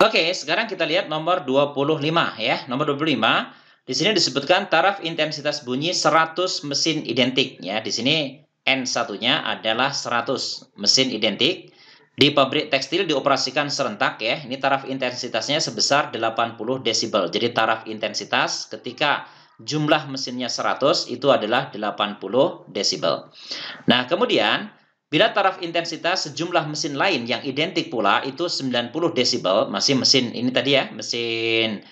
Oke, sekarang kita lihat nomor 25 ya. Nomor 25, di sini disebutkan taraf intensitas bunyi 100 mesin identik ya. Di sini N1-nya adalah 100 mesin identik. Di pabrik tekstil dioperasikan serentak ya. Ini taraf intensitasnya sebesar 80 desibel. Jadi taraf intensitas ketika jumlah mesinnya 100 itu adalah 80 desibel. Nah, kemudian bila taraf intensitas sejumlah mesin lain yang identik pula itu 90 desibel, masih mesin ini tadi ya, mesin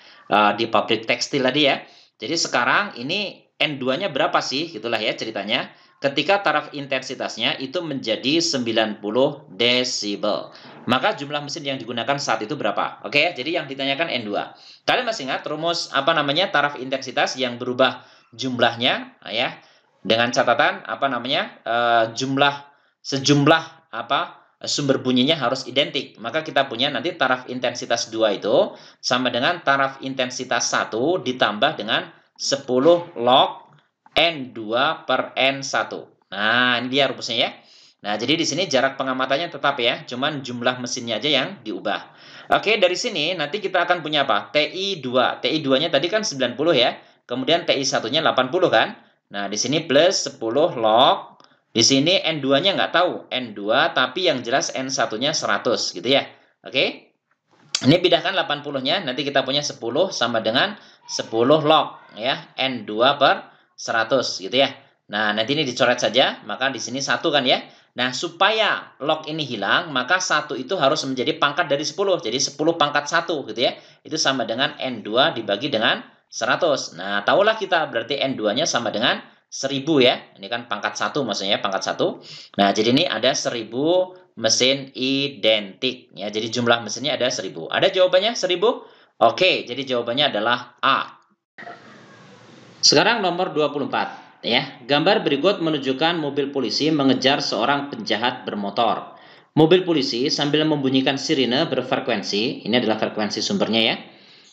di pabrik tekstil tadi ya. Jadi sekarang ini N2-nya berapa sih? Gitulah ya ceritanya. Ketika taraf intensitasnya itu menjadi 90 desibel. Maka jumlah mesin yang digunakan saat itu berapa? Oke, jadi yang ditanyakan N2. Kalian masih ingat rumus apa namanya taraf intensitas yang berubah jumlahnya ya? Dengan catatan apa namanya? Sejumlah sumber bunyinya harus identik. Maka kita punya nanti taraf intensitas 2 itu sama dengan taraf intensitas 1 ditambah dengan 10 log N2 per N1. Nah, ini dia rumusnya ya. Nah, jadi di sini jarak pengamatannya tetap ya, cuman jumlah mesinnya aja yang diubah. Oke, dari sini nanti kita akan punya apa? TI2. TI2-nya tadi kan 90 ya. Kemudian TI1-nya 80 kan? Nah, di sini plus 10 log. Di sini N2-nya nggak tahu. N2, tapi yang jelas N1-nya 100 gitu ya. Oke? Ini pindahkan 80-nya, nanti kita punya 10 sama dengan 10 log ya. N2 per 100 gitu ya. Nah, nanti ini dicoret saja, maka di sini 1 kan ya. Nah, supaya log ini hilang, maka 1 itu harus menjadi pangkat dari 10. Jadi 10 pangkat 1 gitu ya. Itu sama dengan N2 dibagi dengan 100. Nah, tahulah kita berarti N2-nya sama dengan 1000 ya. Ini kan pangkat 1 maksudnya pangkat 1. Nah, jadi ini ada 1000 mesin identik ya. Jadi jumlah mesinnya ada 1000. Ada jawabannya 1000? Oke, jadi jawabannya adalah A. Sekarang nomor 24 ya. Gambar berikut menunjukkan mobil polisi mengejar seorang penjahat bermotor. Mobil polisi sambil membunyikan sirine berfrekuensi, ini adalah frekuensi sumbernya ya.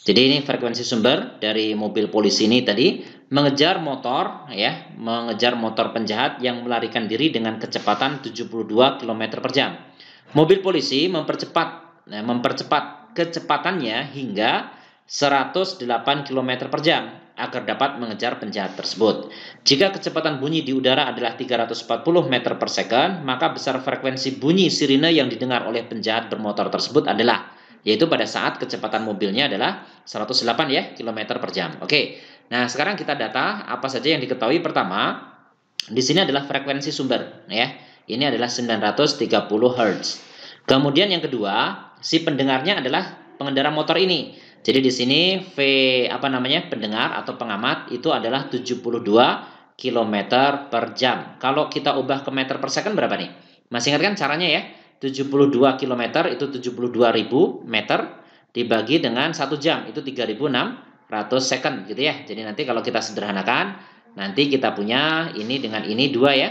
Jadi ini frekuensi sumber dari mobil polisi ini tadi mengejar motor ya, mengejar motor penjahat yang melarikan diri dengan kecepatan 72 km per jam. Mobil polisi mempercepat kecepatannya hingga 108 km per jam agar dapat mengejar penjahat tersebut. Jika kecepatan bunyi di udara adalah 340 meter per second, maka besar frekuensi bunyi sirine yang didengar oleh penjahat bermotor tersebut adalah, yaitu pada saat kecepatan mobilnya adalah 108 ya km per jam. Oke. Nah, sekarang kita data apa saja yang diketahui. Pertama, di sini adalah frekuensi sumber ya. Ini adalah 930 Hz. Kemudian yang kedua, si pendengarnya adalah pengendara motor ini. Jadi di sini pendengar atau pengamat itu adalah 72 km per jam. Kalau kita ubah ke meter per second berapa nih? Masih ingat kan caranya ya? 72 km itu 72.000 meter dibagi dengan 1 jam itu 3.600 second gitu ya. Jadi nanti kalau kita sederhanakan, nanti kita punya ini dengan ini 2 ya.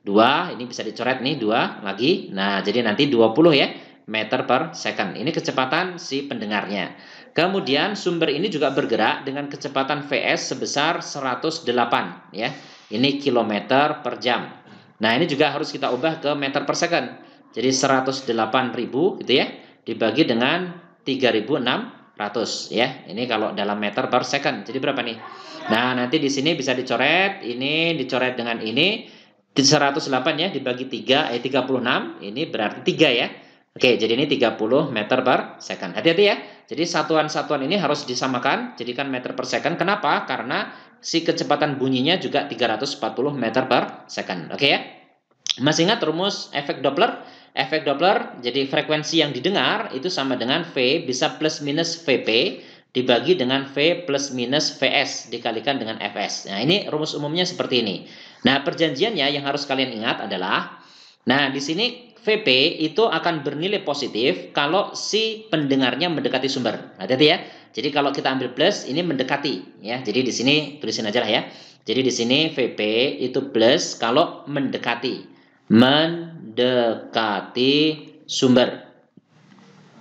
2, ini bisa dicoret nih 2 lagi. Nah, jadi nanti 20 ya meter per second. Ini kecepatan si pendengarnya. Kemudian sumber ini juga bergerak dengan kecepatan Vs sebesar 108 ya. Ini kilometer per jam. Nah, ini juga harus kita ubah ke meter per second. Jadi 108.000 gitu ya dibagi dengan 3.600 ya. Ini kalau dalam meter per second. Jadi berapa nih? Nah, nanti di sini bisa dicoret, ini dicoret dengan ini 108 ya dibagi 3 36, ini berarti 3 ya. Oke, jadi ini 30 meter per second. Hati-hati ya. Jadi satuan-satuan ini harus disamakan, jadikan meter per second. Kenapa? Karena si kecepatan bunyinya juga 340 meter per second. Oke ya. Masih ingat rumus efek Doppler? Efek Doppler, jadi frekuensi yang didengar itu sama dengan V bisa plus minus VP dibagi dengan V plus minus VS dikalikan dengan Fs. Nah, ini rumus umumnya seperti ini. Nah, perjanjiannya yang harus kalian ingat adalah, nah di sini VP itu akan bernilai positif kalau si pendengarnya mendekati sumber. Hati-hati ya. Jadi kalau kita ambil plus, ini mendekati ya. Jadi di sini tulisin aja lah ya. Jadi di sini VP itu plus kalau mendekati sumber.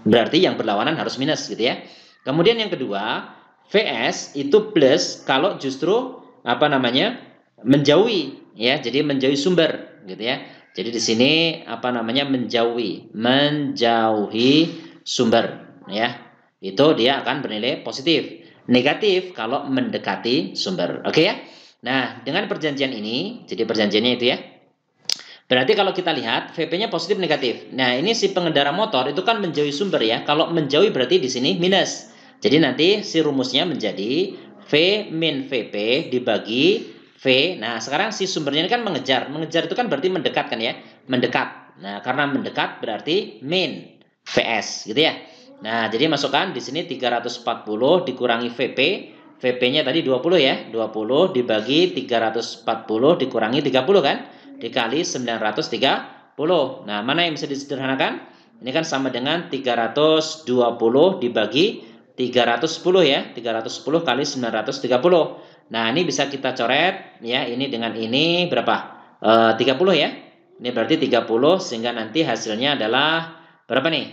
Berarti yang berlawanan harus minus gitu ya. Kemudian yang kedua, VS itu plus kalau justru apa namanya? Menjauhi ya. Jadi menjauhi sumber gitu ya. Jadi di sini apa namanya? menjauhi sumber ya. Itu dia akan bernilai positif. Negatif kalau mendekati sumber. Oke ya. Nah, dengan perjanjian ini, jadi perjanjiannya itu ya. Berarti kalau kita lihat VP-nya positif negatif. Nah, ini si pengendara motor itu kan menjauhi sumber ya. Kalau menjauhi berarti di sini minus. Jadi nanti si rumusnya menjadi V min VP dibagi V. Nah, sekarang si sumbernya ini kan mengejar. Mengejar itu kan berarti mendekat kan ya. Mendekat. Nah, karena mendekat berarti min VS gitu ya. Nah, jadi masukkan di sini 340 dikurangi VP. VP-nya tadi 20 ya. 20 dibagi 340 dikurangi 30 kan. Dikali 930. Nah, mana yang bisa disederhanakan? Ini kan sama dengan 320 dibagi 310 ya. 310 kali 930. Nah, ini bisa kita coret ya. Ini dengan ini berapa? 30 ya. Ini berarti 30 sehingga nanti hasilnya adalah berapa nih?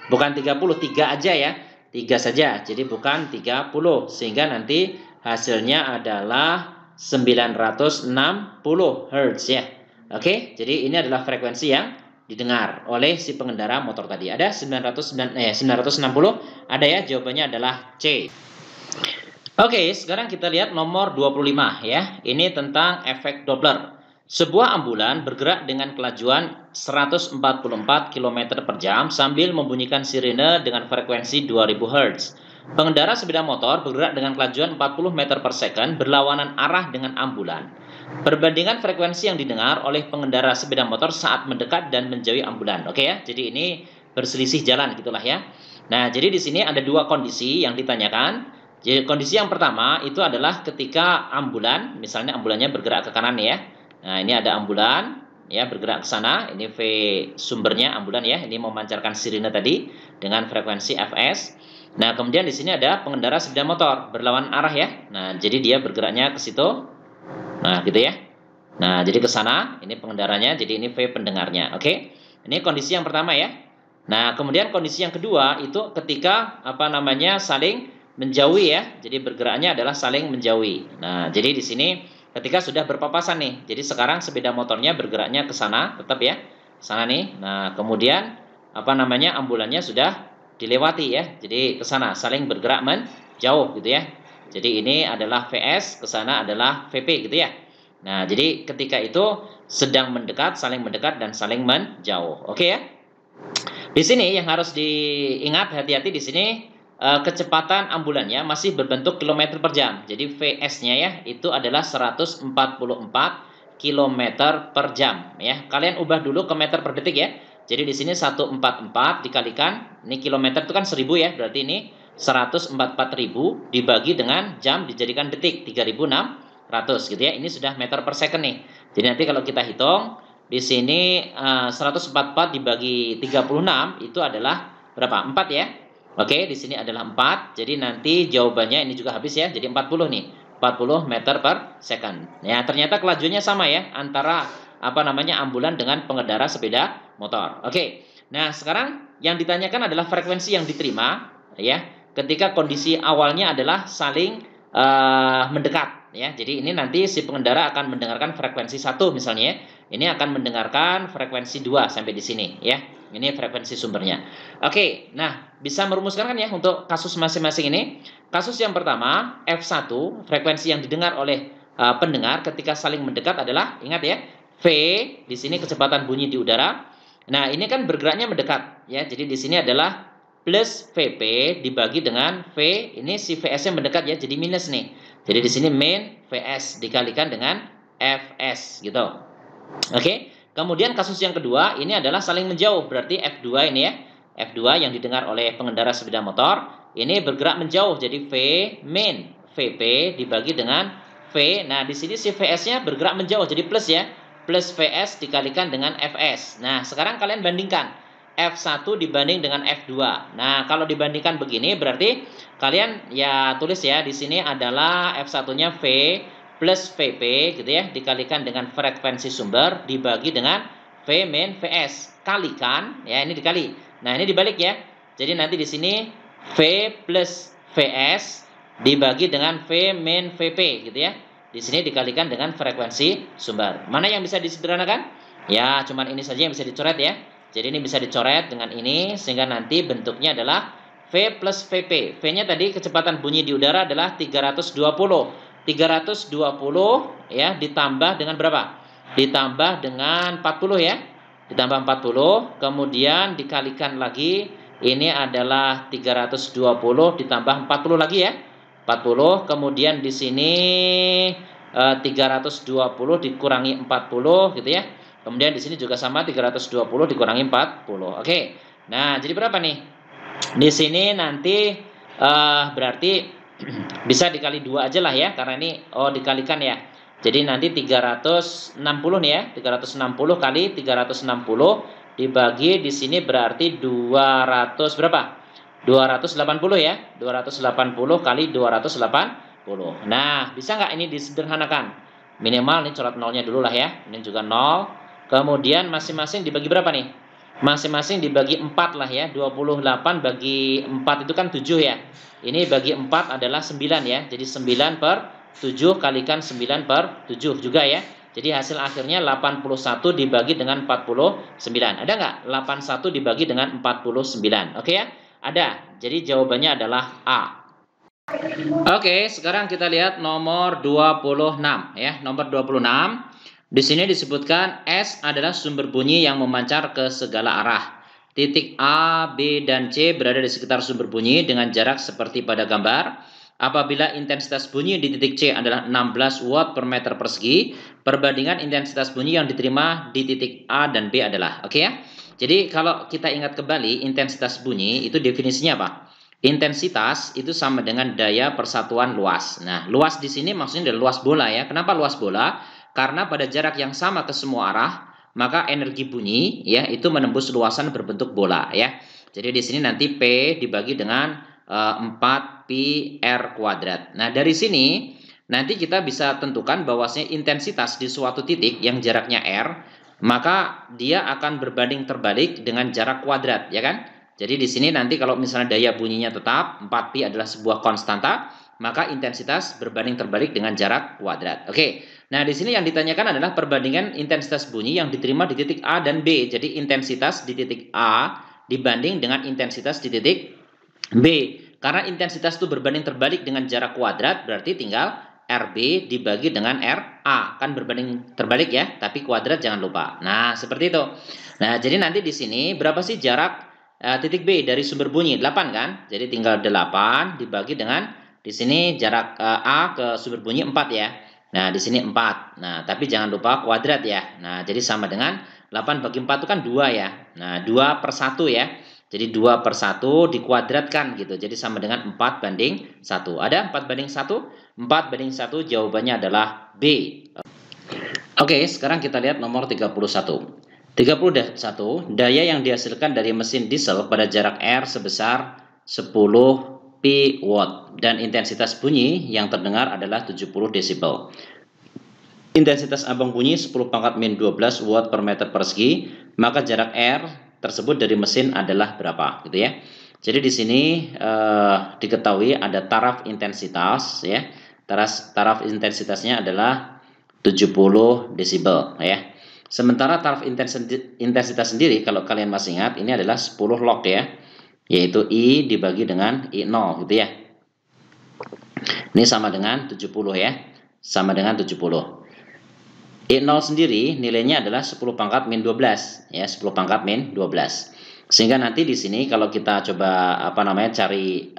Bukan 30, 3 aja ya. 3 saja. Jadi bukan 30 sehingga nanti hasilnya adalah 960 Hz ya. Oke, jadi ini adalah frekuensi yang didengar oleh si pengendara motor tadi. Ada 960, ada ya, jawabannya adalah C. Oke, sekarang kita lihat nomor 25 ya. Ini tentang efek Doppler. Sebuah ambulan bergerak dengan kelajuan 144 km per jam sambil membunyikan sirene dengan frekuensi 2000 Hz. Pengendara sepeda motor bergerak dengan kelajuan 40 meter per second berlawanan arah dengan ambulan. Perbandingan frekuensi yang didengar oleh pengendara sepeda motor saat mendekat dan menjauhi ambulan. Oke ya, jadi ini berselisih jalan gitulah ya. Nah, jadi di sini ada dua kondisi yang ditanyakan. Jadi kondisi yang pertama itu adalah ketika ambulan, misalnya ambulannya bergerak ke kanan ya. Nah, ini ada ambulan ya bergerak ke sana. Ini V sumbernya ambulan ya. Ini memancarkan sirine tadi dengan frekuensi Fs. Nah, kemudian di sini ada pengendara sepeda motor berlawan arah ya. Nah, jadi dia bergeraknya ke situ. Nah, gitu ya. Nah, jadi ke sana, ini pengendaranya, jadi ini V pendengarnya. Oke. Ini kondisi yang pertama ya. Nah, kemudian kondisi yang kedua itu ketika apa namanya? Saling menjauhi ya. Jadi bergeraknya adalah saling menjauhi. Nah, jadi di sini ketika sudah berpapasan nih. Jadi sekarang sepeda motornya bergeraknya ke sana, tetap ya. Sana nih. Nah, kemudian apa namanya? Ambulannya sudah dilewati ya. Jadi ke sana saling bergerak menjauh gitu ya. Jadi ini adalah VS, ke sana adalah VP gitu ya. Nah, jadi ketika itu sedang mendekat, saling mendekat dan saling menjauh. Oke ya. Di sini yang harus diingat hati-hati di sini kecepatan ambulannya masih berbentuk kilometer per jam. Jadi VS-nya ya itu adalah 144 km per jam ya. Kalian ubah dulu ke meter per detik ya. Jadi di sini 144 dikalikan, ini kilometer itu kan 1000 ya, berarti ini 144.000 dibagi dengan jam dijadikan detik 3600 gitu ya. Ini sudah meter per second nih. Jadi nanti kalau kita hitung di sini 144 dibagi 36 itu adalah berapa? 4 ya. Oke, di sini adalah 4. Jadi nanti jawabannya ini juga habis ya. Jadi 40 nih. 40 meter per second. Ya, ternyata kelajuannya sama ya antara apa namanya ambulan dengan pengendara sepeda motor. Oke. Nah, sekarang yang ditanyakan adalah frekuensi yang diterima ya ketika kondisi awalnya adalah saling mendekat ya. Jadi ini nanti si pengendara akan mendengarkan frekuensi 1 misalnya. Ini akan mendengarkan frekuensi 2 sampai di sini ya. Ini frekuensi sumbernya. Oke, nah bisa merumuskan kan ya untuk kasus masing-masing ini. Kasus yang pertama, F1, frekuensi yang didengar oleh pendengar ketika saling mendekat adalah, ingat ya, V, di sini kecepatan bunyi di udara. Nah, ini kan bergeraknya mendekat ya. Jadi di sini adalah plus Vp dibagi dengan V, ini si Vs-nya mendekat ya, jadi minus nih. Jadi di sini min Vs dikalikan dengan Fs gitu. Oke. Kemudian kasus yang kedua ini adalah saling menjauh, berarti F2 ini ya. F2 yang didengar oleh pengendara sepeda motor ini bergerak menjauh, jadi V min Vp dibagi dengan V. Nah, di sini si Vs-nya bergerak menjauh, jadi plus ya. Plus Vs dikalikan dengan Fs. Nah, sekarang kalian bandingkan F1 dibanding dengan F2. Nah, kalau dibandingkan begini berarti kalian ya tulis ya, di sini adalah F1-nya V plus Vp gitu ya, dikalikan dengan frekuensi sumber dibagi dengan V min Vs, kalikan ya, ini dikali. Nah, ini dibalik ya. Jadi nanti di sini V plus Vs dibagi dengan V min Vp gitu ya. Di sini dikalikan dengan frekuensi sumber. Mana yang bisa disederhanakan? Ya, cuman ini saja yang bisa dicoret ya. Jadi ini bisa dicoret dengan ini sehingga nanti bentuknya adalah V plus Vp. V-nya tadi kecepatan bunyi di udara adalah 320. 320 ya ditambah dengan berapa? Ditambah dengan 40 ya. Ditambah 40, kemudian dikalikan lagi, ini adalah 320 ditambah 40 lagi ya. 40, kemudian di sini 320 dikurangi 40 gitu ya. Kemudian di sini juga sama 320 dikurangi 40. Oke. Nah, jadi berapa nih? Di sini nanti berarti bisa dikali 2 aja lah ya, karena ini dikalikan ya. Jadi nanti 360 nih ya, 360 kali 360 dibagi di sini berarti 200 berapa? 280 ya. 280 kali 280. Nah, bisa nggak ini disederhanakan? Minimal nih coret nolnya dulu lah ya. Ini juga 0. Kemudian masing-masing dibagi berapa nih? Masing-masing dibagi 4 lah ya. 28 bagi 4 itu kan 7 ya. Ini bagi 4 adalah 9 ya. Jadi 9 per 7 kalikan 9 per 7 juga ya. Jadi hasil akhirnya 81 dibagi dengan 49. Ada nggak? 81 dibagi dengan 49. Oke ya? Ada. Jadi jawabannya adalah A. Oke, sekarang kita lihat nomor 26 ya. Nomor 26. Di sini disebutkan S adalah sumber bunyi yang memancar ke segala arah. Titik A, B, dan C berada di sekitar sumber bunyi dengan jarak seperti pada gambar. Apabila intensitas bunyi di titik C adalah 16 watt per meter persegi, perbandingan intensitas bunyi yang diterima di titik A dan B adalah, oke ya? Jadi kalau kita ingat kembali intensitas bunyi itu definisinya apa? Intensitas itu sama dengan daya persatuan luas. Nah, luas di sini maksudnya adalah luas bola ya. Kenapa luas bola? Karena pada jarak yang sama ke semua arah, maka energi bunyi ya itu menembus luasan berbentuk bola ya. Jadi di sini nanti P dibagi dengan 4 pi R kuadrat. Nah, dari sini nanti kita bisa tentukan bahwasanya intensitas di suatu titik yang jaraknya R, maka dia akan berbanding terbalik dengan jarak kuadrat ya kan? Jadi di sini nanti kalau misalnya daya bunyinya tetap 4 pi adalah sebuah konstanta, maka intensitas berbanding terbalik dengan jarak kuadrat. Oke. Nah, di sini yang ditanyakan adalah perbandingan intensitas bunyi yang diterima di titik A dan B. Jadi intensitas di titik A dibanding dengan intensitas di titik B. Karena intensitas itu berbanding terbalik dengan jarak kuadrat, berarti tinggal RB dibagi dengan RA. Kan berbanding terbalik ya, tapi kuadrat jangan lupa. Nah, seperti itu. Nah, jadi nanti di sini berapa sih jarak titik B dari sumber bunyi? 8 kan? Jadi tinggal 8 dibagi dengan di sini jarak A ke sumber bunyi 4 ya. Nah, di sini 4. Nah, tapi jangan lupa kuadrat ya. Nah, jadi sama dengan 8 bagi 4 itu kan 2 ya. Nah, 2 per 1 ya. Jadi 2 per 1 dikuadratkan gitu. Jadi sama dengan 4 banding 1. Ada 4 banding 1? 4 banding 1 jawabannya adalah B. Oke, sekarang kita lihat nomor 31. 31, daya yang dihasilkan dari mesin diesel pada jarak R sebesar 10 pi watt dan intensitas bunyi yang terdengar adalah 70 desibel. Intensitas ambang bunyi 10 pangkat min 12 watt per meter persegi, maka jarak R tersebut dari mesin adalah berapa gitu ya. Jadi di sini diketahui ada taraf intensitas ya. Taraf intensitasnya adalah 70 desibel ya. Sementara taraf intensitas sendiri, kalau kalian masih ingat, ini adalah 10 log ya, yaitu I dibagi dengan I0 gitu ya. Ini sama dengan 70 ya, sama dengan 70. I0 sendiri nilainya adalah 10 pangkat min 12 ya, 10 pangkat min 12. Sehingga nanti di sini kalau kita coba cari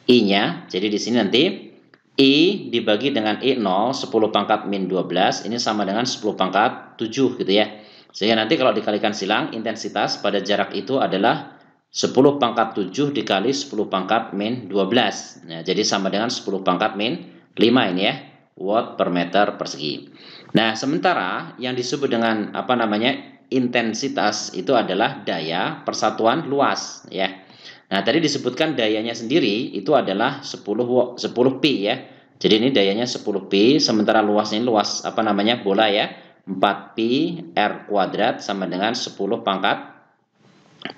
I-nya, jadi di sini nanti I dibagi dengan I0 10 pangkat min 12 ini sama dengan 10 pangkat 7 gitu ya. Sehingga nanti kalau dikalikan silang, intensitas pada jarak itu adalah 10 pangkat 7 dikali 10 pangkat min 12. Nah, jadi sama dengan 10 pangkat min 5 ini ya, watt per meter persegi. Nah, sementara yang disebut dengan intensitas itu adalah daya persatuan luas ya. Nah, tadi disebutkan dayanya sendiri itu adalah 10 pi ya. Jadi ini dayanya 10 pi, sementara luasnya ini luas bola ya. 4 pi r kuadrat sama dengan 10 pangkat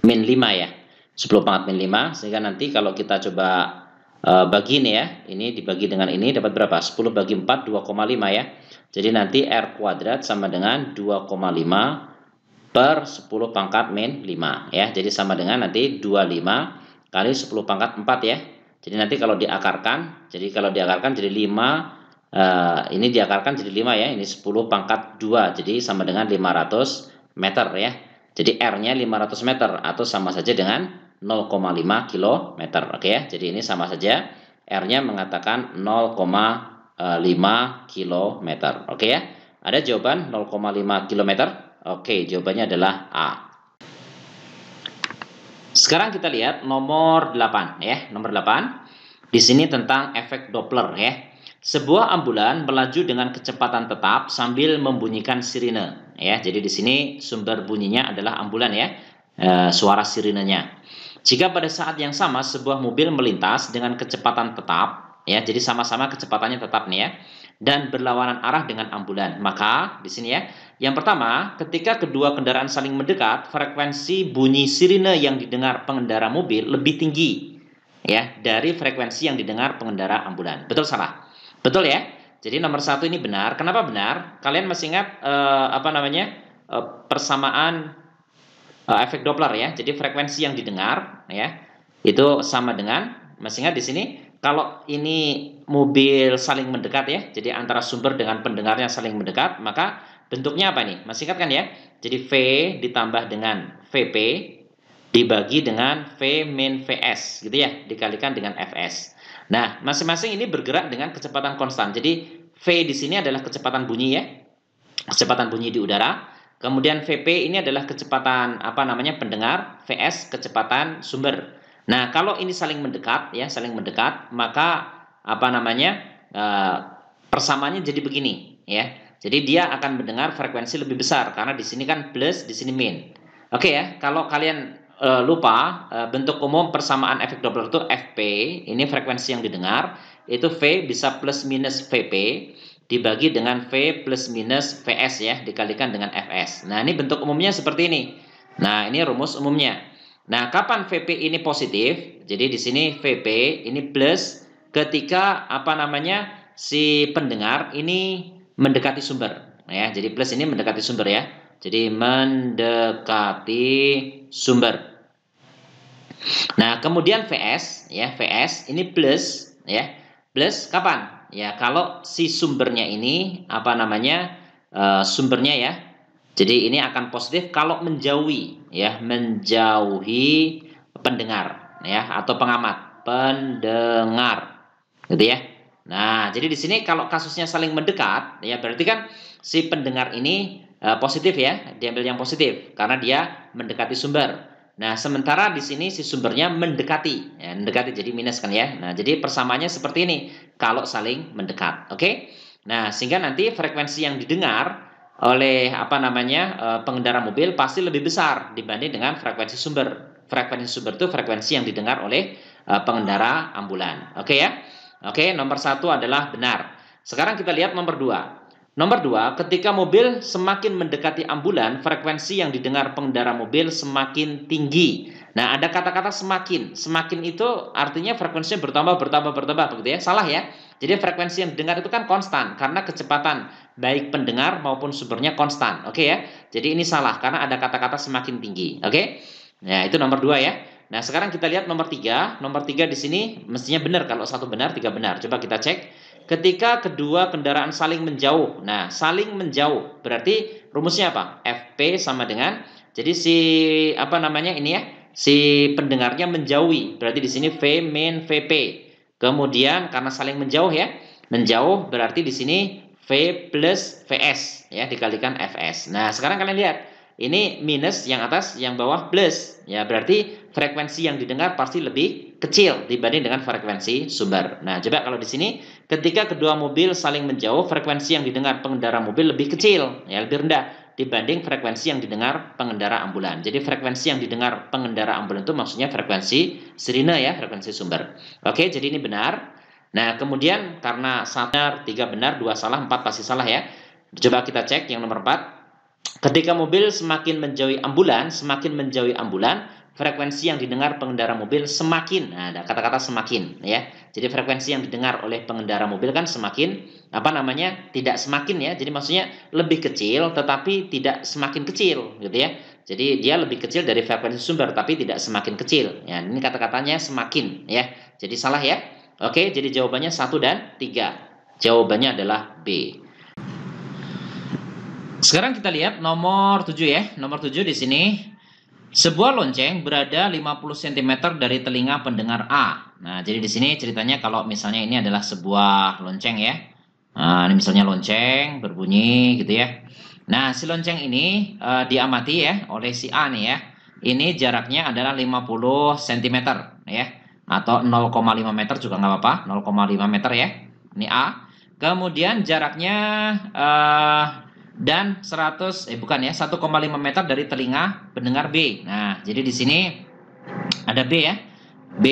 min 5 ya. 10 pangkat min 5, sehingga nanti kalau kita coba bagi ini ya, ini dibagi dengan ini dapat berapa? 10 bagi 4 2,5 ya. Jadi nanti r kuadrat sama dengan 2,5 per 10 pangkat min 5 ya. Jadi sama dengan nanti 25 kali 10 pangkat 4 ya. Jadi nanti kalau diakarkan, jadi 5 ini diakarkan jadi 5 ya. Ini 10 pangkat 2. Jadi sama dengan 500 meter ya. Jadi R-nya 500 meter atau sama saja dengan 0,5 kilometer. Oke ya. Jadi ini sama saja, R-nya mengatakan 0,5 kilometer. Oke ya. Ada jawaban 0,5 kilometer? Oke, jawabannya adalah A. Sekarang kita lihat nomor 8 ya. Nomor 8. Di sini tentang efek Doppler ya. Sebuah ambulan melaju dengan kecepatan tetap sambil membunyikan sirine ya. Jadi di sini sumber bunyinya adalah ambulan ya. Suara sirinenya. Jika pada saat yang sama sebuah mobil melintas dengan kecepatan tetap ya. Jadi sama-sama kecepatannya tetap nih ya. Dan berlawanan arah dengan ambulan. Maka di sini ya. Yang pertama, ketika kedua kendaraan saling mendekat, frekuensi bunyi sirine yang didengar pengendara mobil lebih tinggi ya dari frekuensi yang didengar pengendara ambulan. Betul salah? Betul ya? Jadi nomor 1 ini benar. Kenapa benar? Kalian masih ingat persamaan efek Doppler ya. Jadi frekuensi yang didengar ya itu sama dengan, masih ingat di sini kalau ini mobil saling mendekat ya. Jadi antara sumber dengan pendengarnya saling mendekat, maka bentuknya apa nih? Masih ingat kan ya? Jadi V ditambah dengan VP dibagi dengan V min Vs gitu ya, dikalikan dengan Fs. Nah, masing-masing ini bergerak dengan kecepatan konstan. Jadi V di sini adalah kecepatan bunyi ya. Kecepatan bunyi di udara. Kemudian VP ini adalah kecepatan pendengar, Vs kecepatan sumber. Nah, kalau ini saling mendekat ya, saling mendekat, maka persamaannya jadi begini ya. Jadi dia akan mendengar frekuensi lebih besar karena di sini kan plus, di sini min. Oke ya, kalau kalian lupa bentuk umum persamaan efek Doppler itu Fp, ini frekuensi yang didengar, itu V bisa plus minus Vp dibagi dengan V plus minus Vs ya, dikalikan dengan Fs. Nah, ini bentuk umumnya seperti ini. Nah, ini rumus umumnya. Nah, kapan Vp ini positif? Jadi di sini Vp ini plus ketika si pendengar ini mendekati sumber ya. Jadi plus ini mendekati sumber ya. Jadi mendekati sumber. Nah, kemudian Vs ya, Vs ini plus ya. Plus kapan? Ya, kalau si sumbernya ini sumbernya ya. Jadi ini akan positif kalau menjauhi ya, menjauhi pendengar ya atau pendengar. Gitu ya. Nah, jadi di sini kalau kasusnya saling mendekat, ya berarti kan si pendengar ini positif ya, diambil yang positif karena dia mendekati sumber. Nah, sementara di sini si sumbernya mendekati, ya, mendekati jadi minus kan ya. Nah, jadi persamaannya seperti ini kalau saling mendekat, oke? Nah, sehingga nanti frekuensi yang didengar oleh pengendara mobil pasti lebih besar dibanding dengan frekuensi sumber. Frekuensi sumber itu frekuensi yang didengar oleh pengendara ambulan, oke ya? Oke, nomor 1 adalah benar. Sekarang kita lihat nomor 2. Nomor 2, ketika mobil semakin mendekati ambulan, frekuensi yang didengar pengendara mobil semakin tinggi. Nah, ada kata-kata semakin. Semakin itu artinya frekuensinya bertambah begitu ya. Salah ya. Jadi frekuensi yang didengar itu kan konstan karena kecepatan baik pendengar maupun sumbernya konstan. Oke ya. Jadi ini salah karena ada kata-kata semakin tinggi. Oke. Nah, itu nomor 2 ya. Nah, sekarang kita lihat nomor 3. Nomor 3 di sini mestinya benar, kalau satu benar, 3 benar. Coba kita cek. Ketika kedua kendaraan saling menjauh. Nah, saling menjauh berarti rumusnya apa? FP sama dengan, jadi si apa namanya ini ya, si pendengarnya menjauhi. Berarti di sini V min VP. Kemudian karena saling menjauh ya, menjauh berarti di sini V plus VS ya dikalikan FS. Nah, sekarang kalian lihat, ini minus yang atas, yang bawah plus. Ya, berarti frekuensi yang didengar pasti lebih kecil dibanding dengan frekuensi sumber. Nah, coba kalau di sini ketika kedua mobil saling menjauh, frekuensi yang didengar pengendara mobil lebih kecil, ya lebih rendah dibanding frekuensi yang didengar pengendara ambulan. Jadi frekuensi yang didengar pengendara ambulan itu maksudnya frekuensi sirine ya, frekuensi sumber. Oke, jadi ini benar. Nah, kemudian karena 1 benar, 3 benar, 2 salah, 4 pasti salah ya. Coba kita cek yang nomor 4. Ketika mobil semakin menjauhi ambulan, frekuensi yang didengar pengendara mobil semakin. Nah, ada kata-kata semakin ya. Jadi frekuensi yang didengar oleh pengendara mobil kan semakin apa namanya? Tidak semakin ya. Jadi maksudnya lebih kecil tetapi tidak semakin kecil gitu ya. Jadi dia lebih kecil dari frekuensi sumber tapi tidak semakin kecil. Ya, ini kata-katanya semakin ya. Jadi salah ya. Oke, jadi jawabannya 1 dan 3. Jawabannya adalah B. Sekarang kita lihat nomor 7 ya. Nomor 7 di sini. Sebuah lonceng berada 50 cm dari telinga pendengar A. Nah, jadi di sini ceritanya kalau misalnya ini adalah sebuah lonceng ya. Nah, ini misalnya lonceng berbunyi gitu ya. Nah, si lonceng ini diamati ya oleh si A nih ya. Ini jaraknya adalah 50 cm ya. Atau 0,5 meter juga nggak apa-apa. 0,5 meter ya. Ini A. Kemudian jaraknya dan 1,5 meter dari telinga pendengar B. Nah, jadi di sini ada B ya. B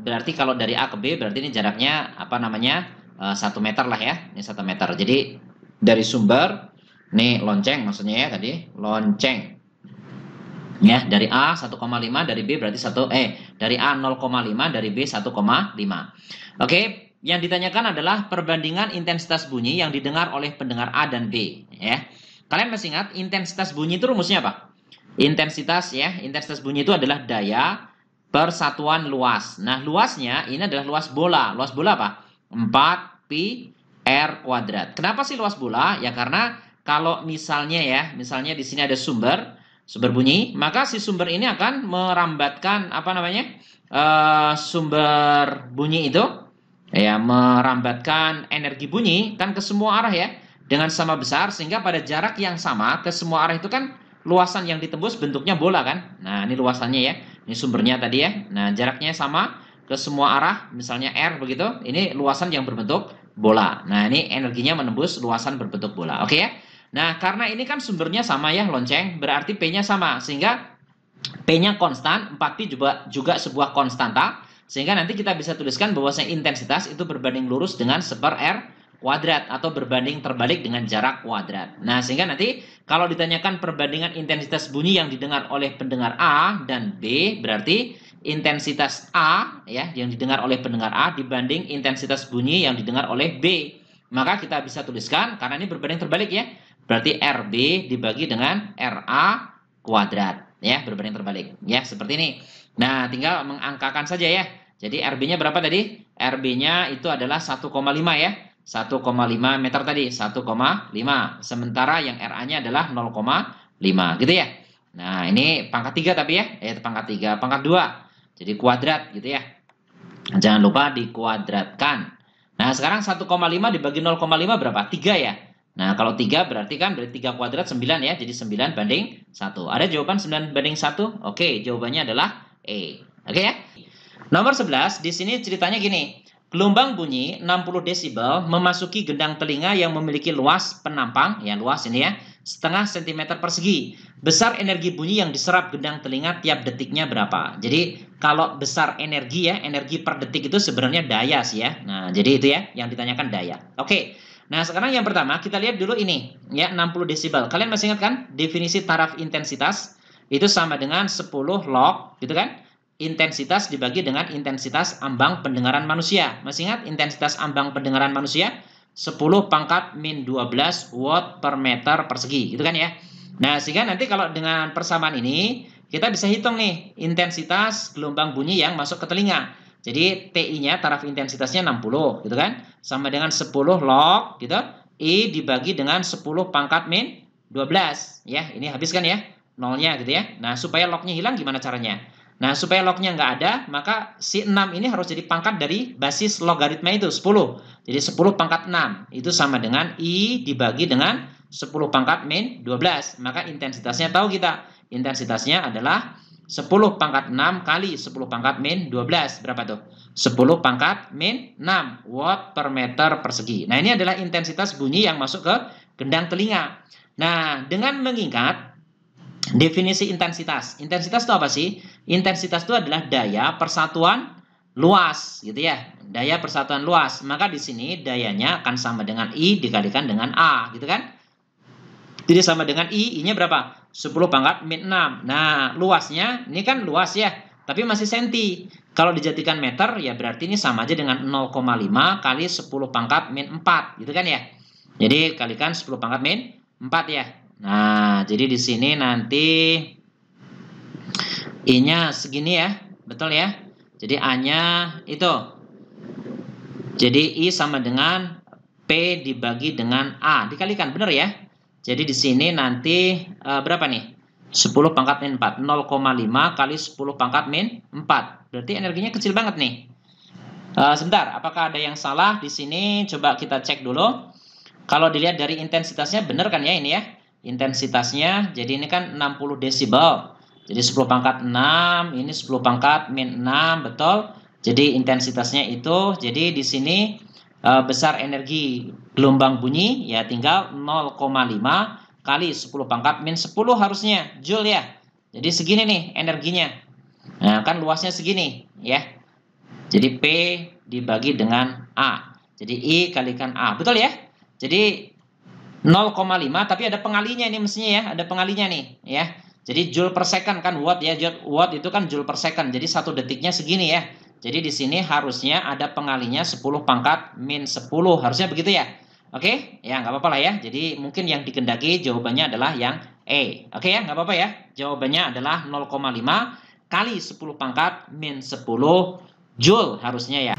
berarti kalau dari A ke B berarti ini jaraknya apa namanya? 1 meter lah ya. Ini 1 meter. Jadi dari sumber nih lonceng maksudnya ya tadi, lonceng. Ya, dari A 1,5, dari B berarti dari A 0,5, dari B 1,5. Oke, yang ditanyakan adalah perbandingan intensitas bunyi yang didengar oleh pendengar A dan B ya. Kalian masih ingat intensitas bunyi itu rumusnya apa? Intensitas bunyi itu adalah daya per satuan luas. Nah, luasnya ini adalah luas bola. Luas bola apa? 4 pi r kuadrat. Kenapa sih luas bola? Ya karena kalau misalnya di sini ada sumber bunyi, maka si sumber ini akan merambatkan apa namanya? Sumber bunyi itu ya merambatkan energi bunyi kan ke semua arah ya dengan sama besar, sehingga pada jarak yang sama ke semua arah itu kan luasan yang ditembus bentuknya bola kan. Nah, ini luasannya ya, ini sumbernya tadi ya. Nah, jaraknya sama ke semua arah, misalnya R begitu, ini luasan yang berbentuk bola. Nah, ini energinya menembus luasan berbentuk bola. Oke ya. Nah, karena ini kan sumbernya sama ya lonceng, berarti P-nya sama, sehingga P-nya konstan, 4pi juga sebuah konstanta. Sehingga nanti kita bisa tuliskan bahwasanya intensitas itu berbanding lurus dengan 1/r kuadrat atau berbanding terbalik dengan jarak kuadrat. Nah, sehingga nanti kalau ditanyakan perbandingan intensitas bunyi yang didengar oleh pendengar A dan B, berarti intensitas A ya yang didengar oleh pendengar A dibanding intensitas bunyi yang didengar oleh B. Maka kita bisa tuliskan karena ini berbanding terbalik ya. Berarti RB dibagi dengan RA kuadrat ya, berbanding terbalik ya, seperti ini. Nah, tinggal mengangkakan saja ya. Jadi RB-nya berapa tadi? RB-nya itu adalah 1,5 ya. 1,5 meter tadi, 1,5. Sementara yang RA-nya adalah 0,5 gitu ya. Nah, ini pangkat 3 tapi ya. Pangkat 3, pangkat 2. Jadi kuadrat gitu ya. Jangan lupa dikuadratkan. Nah, sekarang 1,5 dibagi 0,5 berapa? 3 ya. Nah, kalau 3 berarti 3 kuadrat 9 ya. Jadi 9 banding 1. Ada jawaban 9 banding 1? Oke, jawabannya adalah E. Oke ya. Nomor 11, di sini ceritanya gini. Gelombang bunyi 60 desibel memasuki gendang telinga yang memiliki luas penampang, ya luas ini ya, setengah sentimeter persegi. Besar energi bunyi yang diserap gendang telinga tiap detiknya berapa? Jadi kalau besar energi ya, energi per detik itu sebenarnya daya sih ya. Nah, jadi itu ya yang ditanyakan daya. Oke. Nah, sekarang yang pertama kita lihat dulu ini ya 60 desibel. Kalian masih ingat kan definisi taraf intensitas? Itu sama dengan 10 log gitu kan? intensitas dibagi dengan intensitas ambang pendengaran manusia. Masih ingat intensitas ambang pendengaran manusia? 10 pangkat min 12 watt per meter persegi, gitu kan ya. Nah, sehingga nanti kalau dengan persamaan ini, kita bisa hitung nih intensitas gelombang bunyi yang masuk ke telinga. Jadi TI-nya, taraf intensitasnya 60, gitu kan? Sama dengan 10 log, gitu. I dibagi dengan 10 pangkat min 12. Ya, ini habiskan ya, nolnya gitu ya. Nah, supaya lognya hilang gimana caranya? Nah, supaya lognya nggak ada, maka si 6 ini harus jadi pangkat dari basis logaritma itu, 10. Jadi 10 pangkat 6, itu sama dengan I dibagi dengan 10 pangkat min 12. Maka intensitasnya tahu kita. Intensitasnya adalah 10 pangkat 6 kali 10 pangkat min 12. Berapa tuh? 10 pangkat min 6 watt per meter persegi. Nah, ini adalah intensitas bunyi yang masuk ke gendang telinga. Nah, dengan mengingat definisi intensitas. Intensitas itu apa sih? Intensitas itu adalah daya persatuan luas, gitu ya. Daya persatuan luas. Maka di sini dayanya akan sama dengan I dikalikan dengan A, gitu kan? Jadi sama dengan I-nya berapa? 10 pangkat min 6. Nah, luasnya ini kan luas ya, tapi masih senti. Kalau dijadikan meter ya berarti ini sama aja dengan 0,5 kali 10 pangkat min 4, gitu kan ya. Jadi kalikan 10 pangkat min 4 ya. Nah, jadi di sini nanti I-nya segini ya, betul ya. Jadi A-nya itu. Jadi I sama dengan P dibagi dengan A. Dikalikan, benar ya. Jadi di sini nanti berapa nih? 10 pangkat min 4. 0,5 kali 10 pangkat min 4. Berarti energinya kecil banget nih. Sebentar, apakah ada yang salah di sini? Coba kita cek dulu. Kalau dilihat dari intensitasnya benar kan ya ini ya. Intensitasnya, jadi ini kan 60 desibel. Jadi 10 pangkat 6, ini 10 pangkat min 6, betul. Jadi intensitasnya itu, jadi di sini besar energi gelombang bunyi, ya tinggal 0,5 kali 10 pangkat min 10 harusnya, joule ya. Jadi segini nih energinya. Nah, kan luasnya segini, ya. Jadi P dibagi dengan A. Jadi I kalikan A, betul ya? Jadi 0,5 tapi ada pengalinya ini mestinya ya, ada pengalinya nih ya. Jadi joule per second kan watt ya, watt itu kan joule per second. Jadi 1 detiknya segini ya. Jadi di sini harusnya ada pengalinya 10 pangkat min 10, harusnya begitu ya. Oke, ya nggak apa-apa lah ya. Jadi mungkin yang dikendaki jawabannya adalah yang E. Oke ya, nggak apa-apa ya. Jawabannya adalah 0,5 kali 10 pangkat min 10 joule harusnya ya.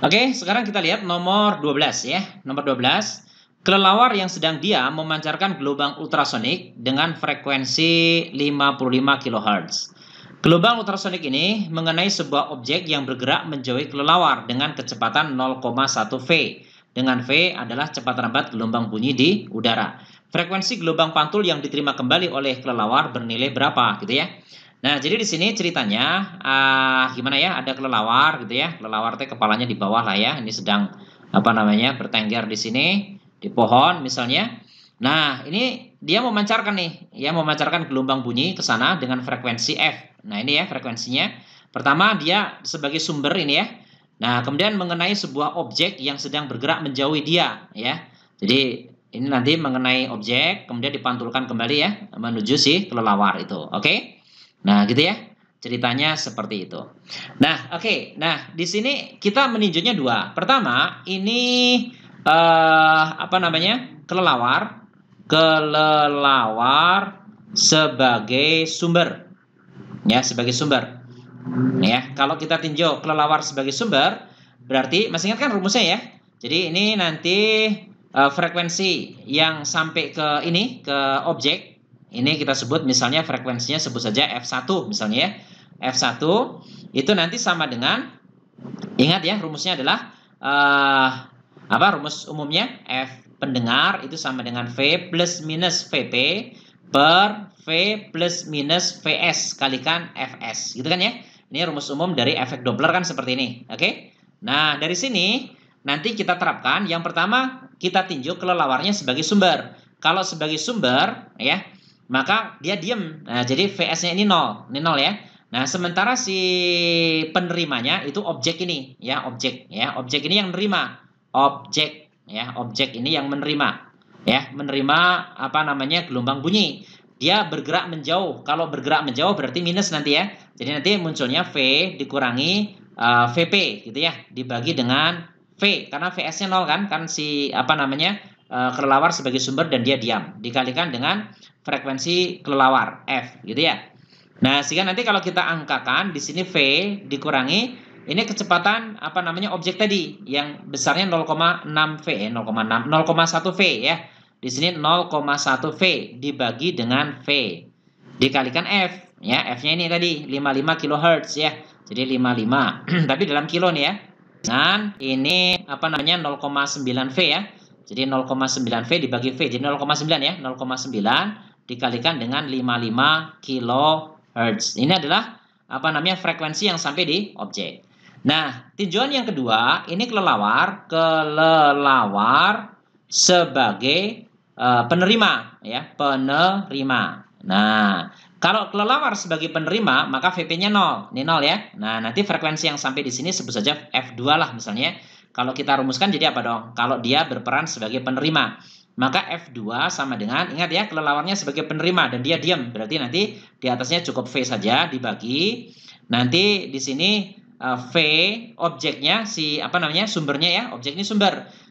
Oke, sekarang kita lihat nomor 12 ya. Nomor 12, kelelawar yang sedang diam memancarkan gelombang ultrasonik dengan frekuensi 55 kHz. Gelombang ultrasonik ini mengenai sebuah objek yang bergerak menjauhi kelelawar dengan kecepatan 0,1 V. Dengan V adalah cepat lambat gelombang bunyi di udara. Frekuensi gelombang pantul yang diterima kembali oleh kelelawar bernilai berapa gitu ya. Nah, jadi di sini ceritanya gimana ya? Ada kelelawar gitu ya. Kelelawar teh kepalanya di bawah lah ya. Ini sedang bertengger di sini di pohon misalnya. Nah, ini dia memancarkan nih, ya memancarkan gelombang bunyi ke sana dengan frekuensi F. Nah, ini ya frekuensinya. Pertama dia sebagai sumber ini ya. Nah, kemudian mengenai sebuah objek yang sedang bergerak menjauhi dia ya. Jadi ini nanti mengenai objek kemudian dipantulkan kembali ya menuju si kelelawar itu. Oke? Nah, gitu ya. Ceritanya seperti itu. Nah, oke. Nah, di sini kita meninjaunya dua. Pertama, ini kelelawar sebagai sumber. Ya, sebagai sumber. Ya, kalau kita tinjau kelelawar sebagai sumber, berarti masih ingat kan rumusnya ya? Jadi ini nanti frekuensi yang sampai ke ini, ke objek. Ini kita sebut misalnya frekuensinya sebut saja F1 misalnya ya. F1 itu nanti sama dengan, ingat ya rumusnya adalah rumus umumnya F pendengar itu sama dengan V plus minus VP per V plus minus VS kalikan Fs gitu kan ya. Ini rumus umum dari efek Doppler kan seperti ini. Oke. Nah, dari sini nanti kita terapkan yang pertama kita tinjau kelelawarnya sebagai sumber. Kalau sebagai sumber ya, maka dia diam. Nah, jadi VS-nya ini 0. Ini 0 ya. Nah, sementara si penerimanya itu objek ini ya, objek ya. Objek ini yang menerima. Objek ya, objek ini yang menerima ya, menerima gelombang bunyi. dia bergerak menjauh. Kalau bergerak menjauh berarti minus nanti ya. Jadi nanti munculnya V dikurangi VP gitu ya, dibagi dengan V karena VS-nya 0 kan si apa namanya kelelawar sebagai sumber dan dia diam, dikalikan dengan frekuensi kelelawar F gitu ya. Nah, sehingga nanti kalau kita angkakan di sini V dikurangi ini kecepatan apa namanya objek tadi yang besarnya 0,6 V 0,6 0,1 V ya. Di sini 0,1 V dibagi dengan V dikalikan F ya. F-nya ini tadi 55 kHz ya. Jadi 55 tapi dalam kilo nih ya. Dan ini apa namanya 0,9 V ya. Jadi 0,9 V dibagi V jadi 0,9 ya. 0,9 dikalikan dengan 55 kHz. Ini adalah apa namanya frekuensi yang sampai di objek. Nah, tinjauan yang kedua, ini kelelawar sebagai penerima ya, penerima. Nah, kalau kelelawar sebagai penerima, maka VP-nya 0. Ini 0 ya. Nah, nanti frekuensi yang sampai di sini sebut saja F2 lah misalnya. Kalau kita rumuskan jadi apa dong? Kalau dia berperan sebagai penerima, maka F2 sama dengan, ingat ya, kelelawarnya sebagai penerima dan dia diam. Berarti nanti di atasnya cukup V saja dibagi. Nanti di sini V objeknya si apa namanya sumbernya ya, objek ini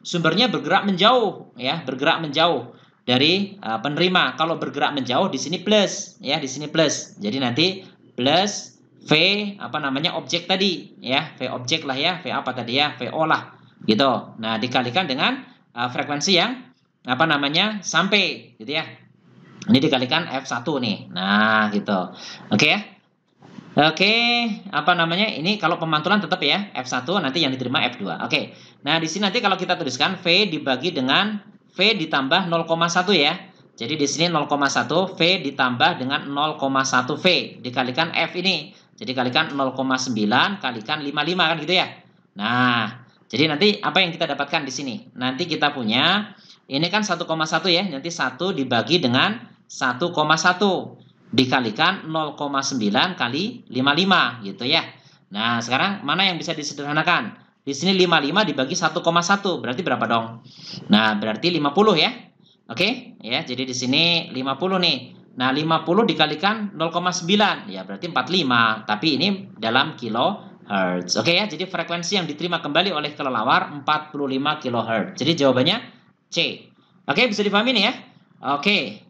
sumbernya bergerak menjauh ya, bergerak menjauh dari penerima. Kalau bergerak menjauh di sini plus ya, di sini plus. Jadi nanti plus V apa namanya objek tadi ya, V objek lah ya, V apa tadi ya, VO lah gitu. Nah, dikalikan dengan frekuensi yang apa namanya sampai gitu ya. Ini dikalikan F1 nih. Nah, gitu. Oke ya. Oke, apa namanya? Ini kalau pemantulan tetap ya, F1 nanti yang diterima F2. Oke. Nah, di sini nanti kalau kita tuliskan V dibagi dengan V ditambah 0,1 ya. Jadi di sini 0,1 V ditambah dengan 0,1 V dikalikan F ini. Jadi kalikan 0,9 kalikan 55 kan gitu ya. Nah, jadi nanti apa yang kita dapatkan di sini? Nanti kita punya ini kan 1,1 ya. Nanti 1 dibagi dengan 1,1 dikalikan 0,9 kali 55 gitu ya. Nah, sekarang mana yang bisa disederhanakan? Di sini 55 dibagi 1,1 berarti berapa dong? Nah, berarti 50 ya. Oke, ya. Jadi di sini 50 nih. Nah, 50 dikalikan 0,9 ya berarti 45, tapi ini dalam kilohertz. Oke ya, jadi frekuensi yang diterima kembali oleh kelelawar 45 kHz. Jadi jawabannya C. Oke, bisa dipahami nih ya? Oke.